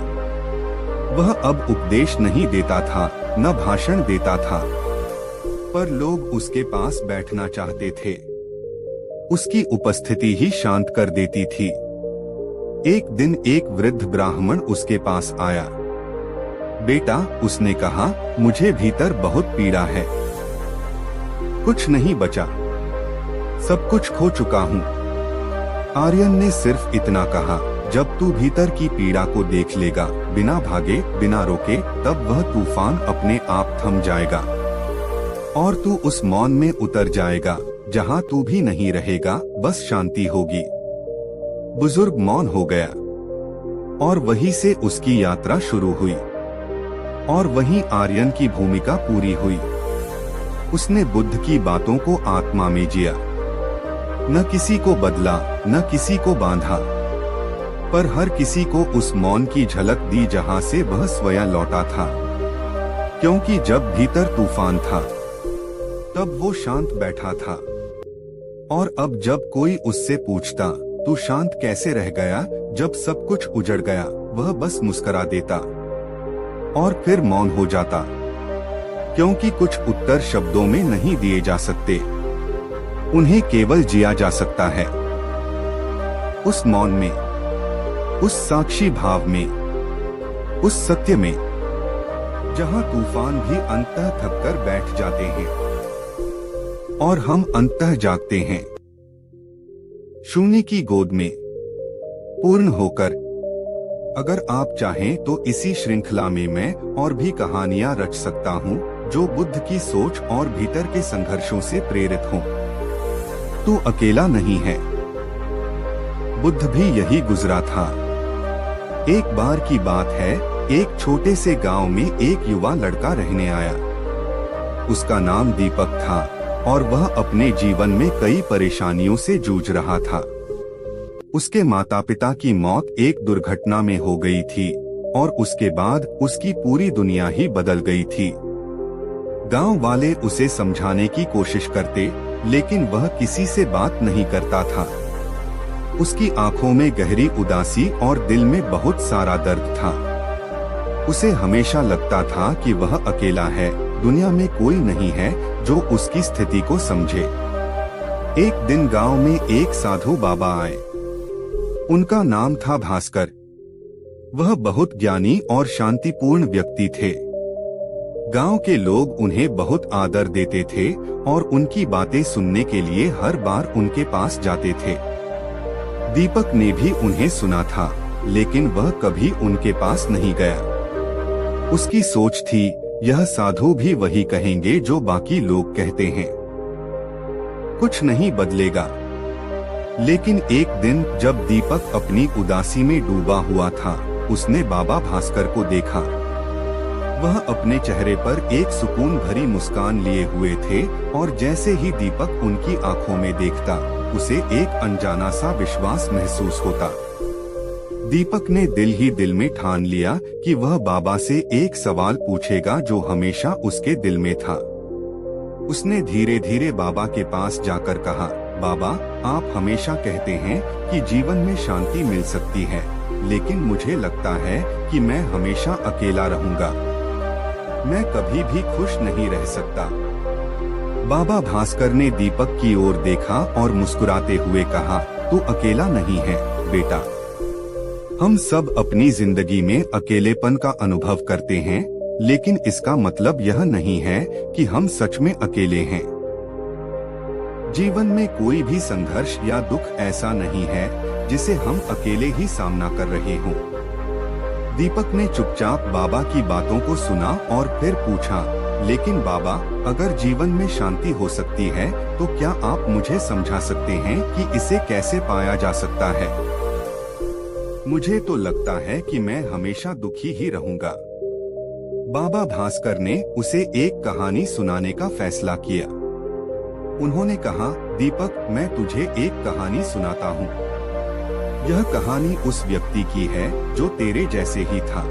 वह अब उपदेश नहीं देता था, न भाषण देता था, पर लोग उसके पास बैठना चाहते थे। उसकी उपस्थिति ही शांत कर देती थी। एक दिन एक वृद्ध ब्राह्मण उसके पास आया। बेटा, उसने कहा, मुझे भीतर बहुत पीड़ा है। कुछ नहीं बचा, सब कुछ खो चुका हूँ। आर्यन ने सिर्फ इतना कहा, जब तू भीतर की पीड़ा को देख लेगा, बिना भागे, बिना रोके, तब वह तूफान अपने आप थम जाएगा और तू उस मौन में उतर जाएगा जहां तू भी नहीं रहेगा, बस शांति होगी। बुजुर्ग मौन हो गया और वहीं से उसकी यात्रा शुरू हुई और वहीं आर्यन की भूमिका पूरी हुई। उसने बुद्ध की बातों को आत्मा में जिया, न किसी को बदला, न किसी को बांधा, पर हर किसी को उस मौन की झलक दी जहां से वह स्वयं लौटा था। क्योंकि जब भीतर तूफान था, तब वो शांत बैठा था। और अब जब कोई उससे पूछता, तू शांत कैसे रह गया जब सब कुछ उजड़ गया, वह बस मुस्कुरा देता और फिर मौन हो जाता। क्योंकि कुछ उत्तर शब्दों में नहीं दिए जा सकते, उन्हें केवल जिया जा सकता है। उस मौन में, उस साक्षी भाव में, उस सत्य में, जहां तूफान भी अंततः थककर बैठ जाते हैं और हम अंततः जागते हैं, शून्य की गोद में पूर्ण होकर। अगर आप चाहें तो इसी श्रृंखला में मैं और भी कहानियां रच सकता हूं जो बुद्ध की सोच और भीतर के संघर्षों से प्रेरित हों। तू अकेला नहीं है, बुद्ध भी यही गुजरा था। एक बार की बात है, एक छोटे से गांव में एक युवा लड़का रहने आया। उसका नाम दीपक था और वह अपने जीवन में कई परेशानियों से जूझ रहा था। उसके माता पिता की मौत एक दुर्घटना में हो गई थी और उसके बाद उसकी पूरी दुनिया ही बदल गई थी। गांव वाले उसे समझाने की कोशिश करते, लेकिन वह किसी से बात नहीं करता था। उसकी आंखों में गहरी उदासी और दिल में बहुत सारा दर्द था। उसे हमेशा लगता था कि वह अकेला है, दुनिया में कोई नहीं है जो उसकी स्थिति को समझे। एक दिन गांव में एक साधु बाबा आए। उनका नाम था भास्कर। वह बहुत ज्ञानी और शांतिपूर्ण व्यक्ति थे। गांव के लोग उन्हें बहुत आदर देते थे और उनकी बातें सुनने के लिए हर बार उनके पास जाते थे। दीपक ने भी उन्हें सुना था, लेकिन वह कभी उनके पास नहीं गया। उसकी सोच थी, यह साधु भी वही कहेंगे जो बाकी लोग कहते हैं, कुछ नहीं बदलेगा। लेकिन एक दिन जब दीपक अपनी उदासी में डूबा हुआ था, उसने बाबा भास्कर को देखा। वह अपने चेहरे पर एक सुकून भरी मुस्कान लिए हुए थे और जैसे ही दीपक उनकी आंखों में देखता, उसे एक अनजाना सा विश्वास महसूस होता। दीपक ने दिल ही दिल में ठान लिया कि वह बाबा से एक सवाल पूछेगा जो हमेशा उसके दिल में था। उसने धीरे धीरे बाबा के पास जाकर कहा, बाबा, आप हमेशा कहते हैं कि जीवन में शांति मिल सकती है, लेकिन मुझे लगता है कि मैं हमेशा अकेला रहूंगा। मैं कभी भी खुश नहीं रह सकता। बाबा भास्कर ने दीपक की ओर देखा और मुस्कुराते हुए कहा, तू अकेला नहीं है बेटा। हम सब अपनी जिंदगी में अकेलेपन का अनुभव करते हैं, लेकिन इसका मतलब यह नहीं है कि हम सच में अकेले हैं। जीवन में कोई भी संघर्ष या दुख ऐसा नहीं है जिसे हम अकेले ही सामना कर रहे हों। दीपक ने चुपचाप बाबा की बातों को सुना और फिर पूछा, लेकिन बाबा, अगर जीवन में शांति हो सकती है तो क्या आप मुझे समझा सकते हैं कि इसे कैसे पाया जा सकता है? मुझे तो लगता है कि मैं हमेशा दुखी ही रहूंगा। बाबा भास्कर ने उसे एक कहानी सुनाने का फैसला किया। उन्होंने कहा, दीपक, मैं तुझे एक कहानी सुनाता हूँ। यह कहानी उस व्यक्ति की है जो तेरे जैसे ही था।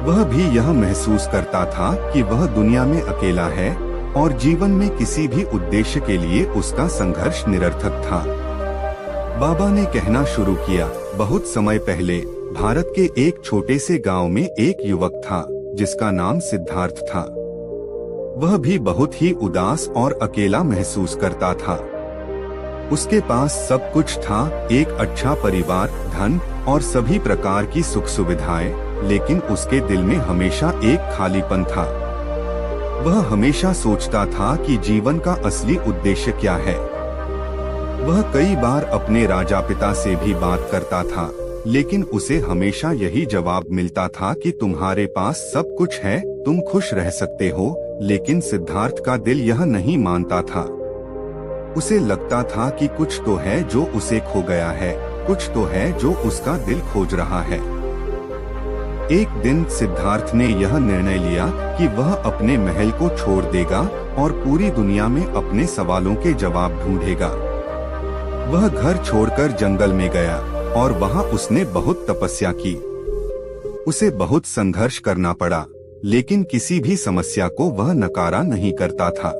वह भी यह महसूस करता था कि वह दुनिया में अकेला है और जीवन में किसी भी उद्देश्य के लिए उसका संघर्ष निरर्थक था। बाबा ने कहना शुरू किया, बहुत समय पहले भारत के एक छोटे से गांव में एक युवक था जिसका नाम सिद्धार्थ था। वह भी बहुत ही उदास और अकेला महसूस करता था। उसके पास सब कुछ था, एक अच्छा परिवार, धन और सभी प्रकार की सुख सुविधाएं, लेकिन उसके दिल में हमेशा एक खालीपन था। वह हमेशा सोचता था कि जीवन का असली उद्देश्य क्या है। वह कई बार अपने राजा पिता से भी बात करता था, लेकिन उसे हमेशा यही जवाब मिलता था कि तुम्हारे पास सब कुछ है, तुम खुश रह सकते हो। लेकिन सिद्धार्थ का दिल यह नहीं मानता था। उसे लगता था कि कुछ तो है जो उसे खो गया है, कुछ तो है जो उसका दिल खोज रहा है। एक दिन सिद्धार्थ ने यह निर्णय लिया कि वह अपने महल को छोड़ देगा और पूरी दुनिया में अपने सवालों के जवाब ढूंढेगा। वह घर छोड़कर जंगल में गया और वहां उसने बहुत तपस्या की। उसे बहुत संघर्ष करना पड़ा, लेकिन किसी भी समस्या को वह नकारा नहीं करता था।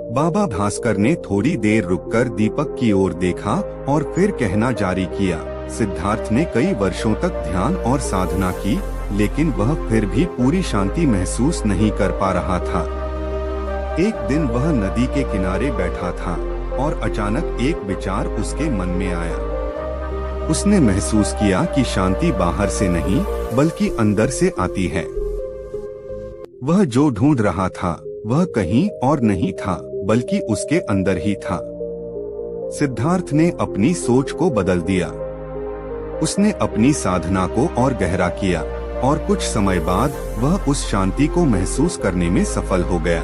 बाबा भास्कर ने थोड़ी देर रुककर दीपक की ओर देखा और फिर कहना जारी किया, सिद्धार्थ ने कई वर्षों तक ध्यान और साधना की, लेकिन वह फिर भी पूरी शांति महसूस नहीं कर पा रहा था। एक दिन वह नदी के किनारे बैठा था और अचानक एक विचार उसके मन में आया। उसने महसूस किया कि शांति बाहर से नहीं बल्कि अंदर से आती है। वह जो ढूंढ रहा था वह कहीं और नहीं था बल्कि उसके अंदर ही था। सिद्धार्थ ने अपनी सोच को बदल दिया। उसने अपनी साधना को और गहरा किया और कुछ समय बाद वह उस शांति को महसूस करने में सफल हो गया।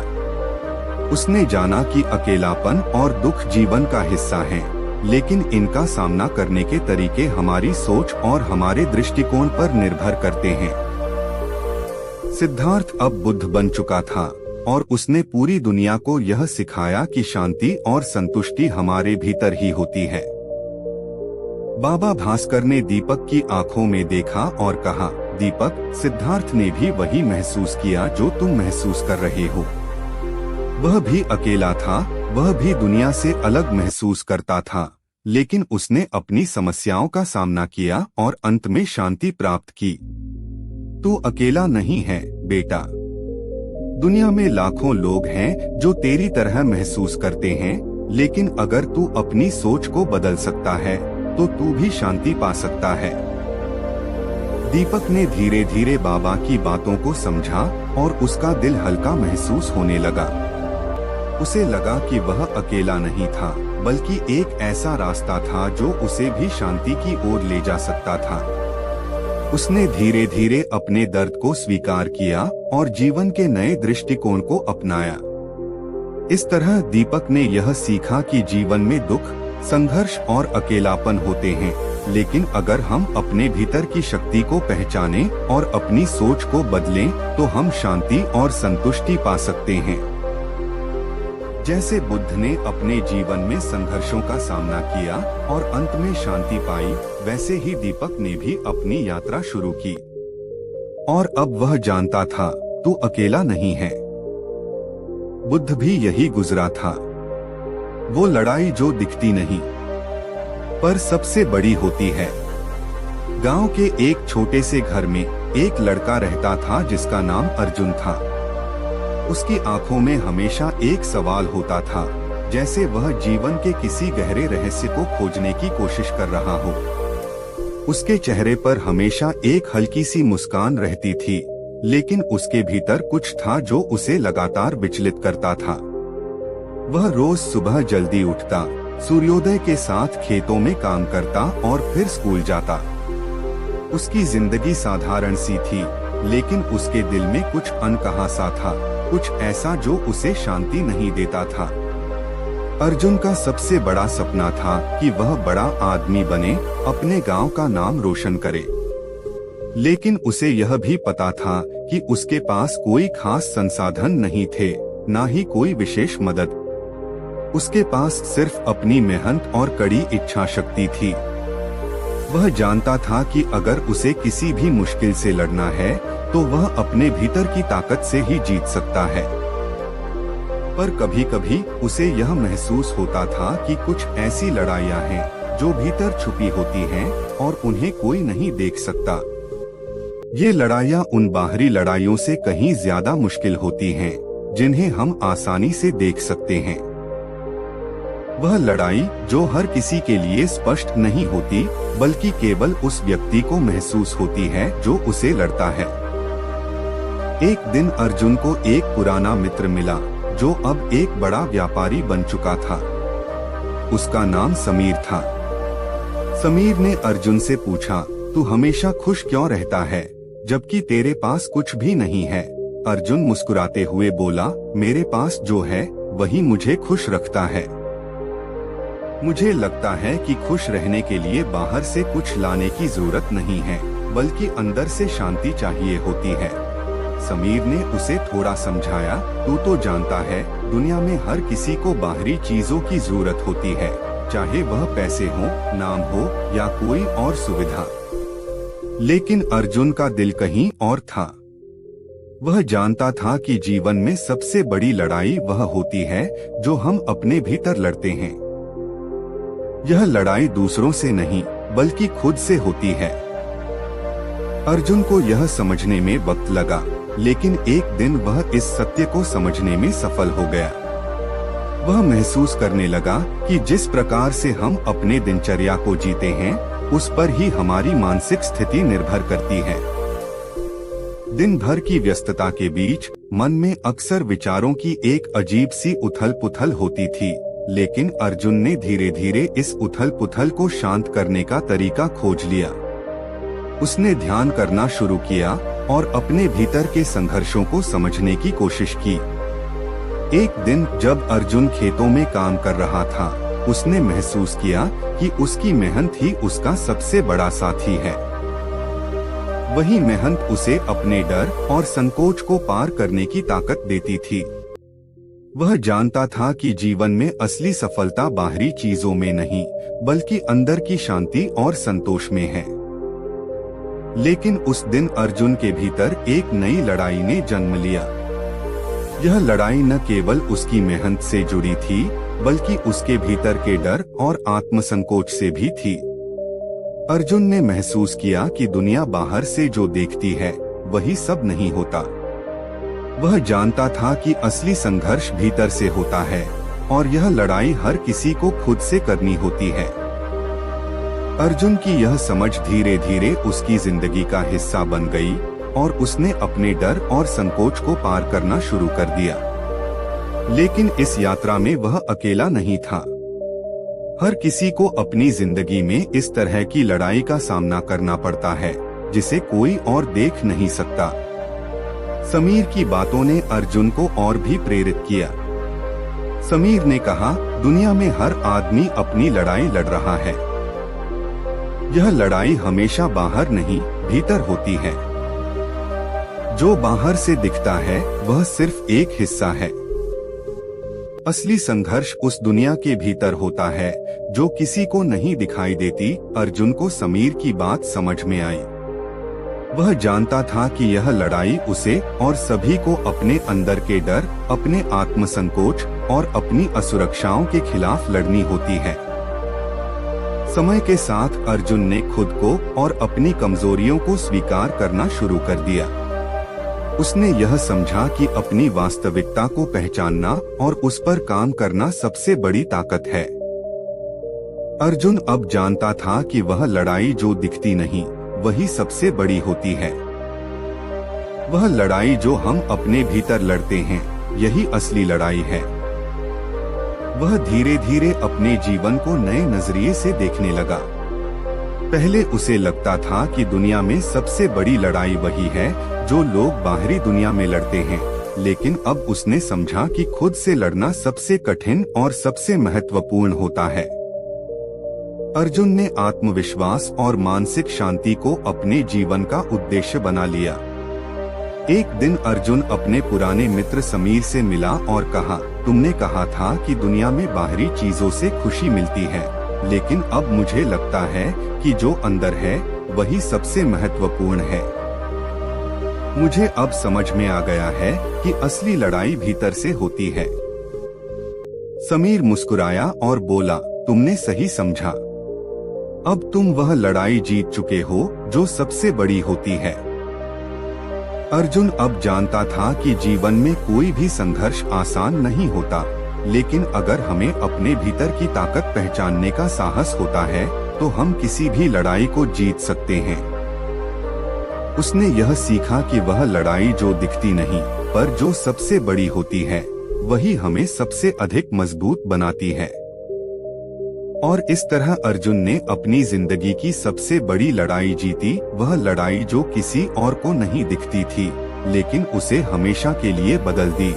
उसने जाना कि अकेलापन और दुख जीवन का हिस्सा हैं, लेकिन इनका सामना करने के तरीके हमारी सोच और हमारे दृष्टिकोण पर निर्भर करते हैं। सिद्धार्थ अब बुद्ध बन चुका था और उसने पूरी दुनिया को यह सिखाया कि शांति और संतुष्टि हमारे भीतर ही होती है। बाबा भास्कर ने दीपक की आंखों में देखा और कहा, दीपक, सिद्धार्थ ने भी वही महसूस किया जो तुम महसूस कर रहे हो। वह भी अकेला था, वह भी दुनिया से अलग महसूस करता था, लेकिन उसने अपनी समस्याओं का सामना किया और अंत में शांति प्राप्त की। तू अकेला नहीं है बेटा। दुनिया में लाखों लोग हैं जो तेरी तरह महसूस करते हैं, लेकिन अगर तू अपनी सोच को बदल सकता है तो तू भी शांति पा सकता है। दीपक ने धीरे धीरे बाबा की बातों को समझा और उसका दिल हल्का महसूस होने लगा। उसे लगा कि वह अकेला नहीं था, बल्कि एक ऐसा रास्ता था जो उसे भी शांति की ओर ले जा सकता था। उसने धीरे धीरे अपने दर्द को स्वीकार किया और जीवन के नए दृष्टिकोण को अपनाया। इस तरह दीपक ने यह सीखा कि जीवन में दुख, संघर्ष और अकेलापन होते हैं, लेकिन अगर हम अपने भीतर की शक्ति को पहचानें और अपनी सोच को बदलें, तो हम शांति और संतुष्टि पा सकते हैं। जैसे बुद्ध ने अपने जीवन में संघर्षों का सामना किया और अंत में शांति पाई, वैसे ही दीपक ने भी अपनी यात्रा शुरू की। और अब वह जानता था, तू अकेला नहीं है। बुद्ध भी यही गुजरा था। वो लड़ाई जो दिखती नहीं पर सबसे बड़ी होती है। गांव के एक छोटे से घर में एक लड़का रहता था जिसका नाम अर्जुन था। उसकी आंखों में हमेशा एक सवाल होता था, जैसे वह जीवन के किसी गहरे रहस्य को खोजने की कोशिश कर रहा हो। उसके चेहरे पर हमेशा एक हल्की सी मुस्कान रहती थी, लेकिन उसके भीतर कुछ था जो उसे लगातार विचलित करता था। वह रोज सुबह जल्दी उठता, सूर्योदय के साथ खेतों में काम करता और फिर स्कूल जाता। उसकी जिंदगी साधारण सी थी, लेकिन उसके दिल में कुछ अनकहा सा था, कुछ ऐसा जो उसे शांति नहीं देता था। अर्जुन का सबसे बड़ा सपना था कि वह बड़ा आदमी बने, अपने गांव का नाम रोशन करे। लेकिन उसे यह भी पता था कि उसके पास कोई खास संसाधन नहीं थे, ना ही कोई विशेष मदद। उसके पास सिर्फ अपनी मेहनत और कड़ी इच्छा शक्ति थी। वह जानता था कि अगर उसे किसी भी मुश्किल से लड़ना है, तो वह अपने भीतर की ताकत से ही जीत सकता है। पर कभी कभी उसे यह महसूस होता था कि कुछ ऐसी लड़ाइयाँ हैं जो भीतर छुपी होती हैं और उन्हें कोई नहीं देख सकता। ये लड़ाइयाँ उन बाहरी लड़ाइयों से कहीं ज्यादा मुश्किल होती हैं, जिन्हें हम आसानी से देख सकते हैं। वह लड़ाई जो हर किसी के लिए स्पष्ट नहीं होती, बल्कि केवल उस व्यक्ति को महसूस होती है जो उसे लड़ता है। एक दिन अर्जुन को एक पुराना मित्र मिला, जो अब एक बड़ा व्यापारी बन चुका था। उसका नाम समीर था। समीर ने अर्जुन से पूछा, तू हमेशा खुश क्यों रहता है, जबकि तेरे पास कुछ भी नहीं है? अर्जुन मुस्कुराते हुए बोला, मेरे पास जो है वही मुझे खुश रखता है। मुझे लगता है कि खुश रहने के लिए बाहर से कुछ लाने की जरूरत नहीं है, बल्कि अंदर से शांति चाहिए होती है। समीर ने उसे थोड़ा समझाया, तू तो जानता है, दुनिया में हर किसी को बाहरी चीजों की जरूरत होती है, चाहे वह पैसे हो, नाम हो या कोई और सुविधा। लेकिन अर्जुन का दिल कहीं और था। वह जानता था कि जीवन में सबसे बड़ी लड़ाई वह होती है जो हम अपने भीतर लड़ते हैं। यह लड़ाई दूसरों से नहीं, बल्कि खुद से होती है। अर्जुन को यह समझने में वक्त लगा, लेकिन एक दिन वह इस सत्य को समझने में सफल हो गया। वह महसूस करने लगा कि जिस प्रकार से हम अपने दिनचर्या को जीते हैं, उस पर ही हमारी मानसिक स्थिति निर्भर करती है। दिन भर की व्यस्तता के बीच मन में अक्सर विचारों की एक अजीब सी उथल-पुथल होती थी, लेकिन अर्जुन ने धीरे धीरे इस उथल-पुथल को शांत करने का तरीका खोज लिया। उसने ध्यान करना शुरू किया और अपने भीतर के संघर्षों को समझने की कोशिश की। एक दिन जब अर्जुन खेतों में काम कर रहा था, उसने महसूस किया कि उसकी मेहनत ही उसका सबसे बड़ा साथी है। वही मेहनत उसे अपने डर और संकोच को पार करने की ताकत देती थी। वह जानता था कि जीवन में असली सफलता बाहरी चीजों में नहीं, बल्कि अंदर की शांति और संतोष में है। लेकिन उस दिन अर्जुन के भीतर एक नई लड़ाई ने जन्म लिया। यह लड़ाई न केवल उसकी मेहनत से जुड़ी थी, बल्कि उसके भीतर के डर और आत्मसंकोच से भी थी। अर्जुन ने महसूस किया कि दुनिया बाहर से जो देखती है, वही सब नहीं होता। वह जानता था कि असली संघर्ष भीतर से होता है और यह लड़ाई हर किसी को खुद से करनी होती है। अर्जुन की यह समझ धीरे धीरे उसकी जिंदगी का हिस्सा बन गई और उसने अपने डर और संकोच को पार करना शुरू कर दिया। लेकिन इस यात्रा में वह अकेला नहीं था। हर किसी को अपनी जिंदगी में इस तरह की लड़ाई का सामना करना पड़ता है, जिसे कोई और देख नहीं सकता। समीर की बातों ने अर्जुन को और भी प्रेरित किया। समीर ने कहा, दुनिया में हर आदमी अपनी लड़ाई लड़ रहा है। यह लड़ाई हमेशा बाहर नहीं, भीतर होती है। जो बाहर से दिखता है वह सिर्फ एक हिस्सा है। असली संघर्ष उस दुनिया के भीतर होता है जो किसी को नहीं दिखाई देती। अर्जुन को समीर की बात समझ में आई। वह जानता था कि यह लड़ाई उसे और सभी को अपने अंदर के डर, अपने आत्मसंकोच और अपनी असुरक्षाओं के खिलाफ लड़नी होती है। समय के साथ अर्जुन ने खुद को और अपनी कमजोरियों को स्वीकार करना शुरू कर दिया। उसने यह समझा कि अपनी वास्तविकता को पहचानना और उस पर काम करना सबसे बड़ी ताकत है। अर्जुन अब जानता था कि वह लड़ाई जो दिखती नहीं, वही सबसे बड़ी होती है। वह लड़ाई जो हम अपने भीतर लड़ते हैं, यही असली लड़ाई है। वह धीरे धीरे अपने जीवन को नए नजरिए से देखने लगा। पहले उसे लगता था कि दुनिया में सबसे बड़ी लड़ाई वही है जो लोग बाहरी दुनिया में लड़ते हैं, लेकिन अब उसने समझा कि खुद से लड़ना सबसे कठिन और सबसे महत्वपूर्ण होता है। अर्जुन ने आत्मविश्वास और मानसिक शांति को अपने जीवन का उद्देश्य बना लिया। एक दिन अर्जुन अपने पुराने मित्र समीर से मिला और कहा, तुमने कहा था कि दुनिया में बाहरी चीजों से खुशी मिलती है, लेकिन अब मुझे लगता है कि जो अंदर है वही सबसे महत्वपूर्ण है। मुझे अब समझ में आ गया है कि असली लड़ाई भीतर से होती है। समीर मुस्कुराया और बोला, तुमने सही समझा। अब तुम वह लड़ाई जीत चुके हो जो सबसे बड़ी होती है। अर्जुन अब जानता था कि जीवन में कोई भी संघर्ष आसान नहीं होता, लेकिन अगर हमें अपने भीतर की ताकत पहचानने का साहस होता है तो हम किसी भी लड़ाई को जीत सकते हैं। उसने यह सीखा कि वह लड़ाई जो दिखती नहीं, पर जो सबसे बड़ी होती है, वही हमें सबसे अधिक मजबूत बनाती है। और इस तरह अर्जुन ने अपनी जिंदगी की सबसे बड़ी लड़ाई जीती, वह लड़ाई जो किसी और को नहीं दिखती थी, लेकिन उसे हमेशा के लिए बदल दी।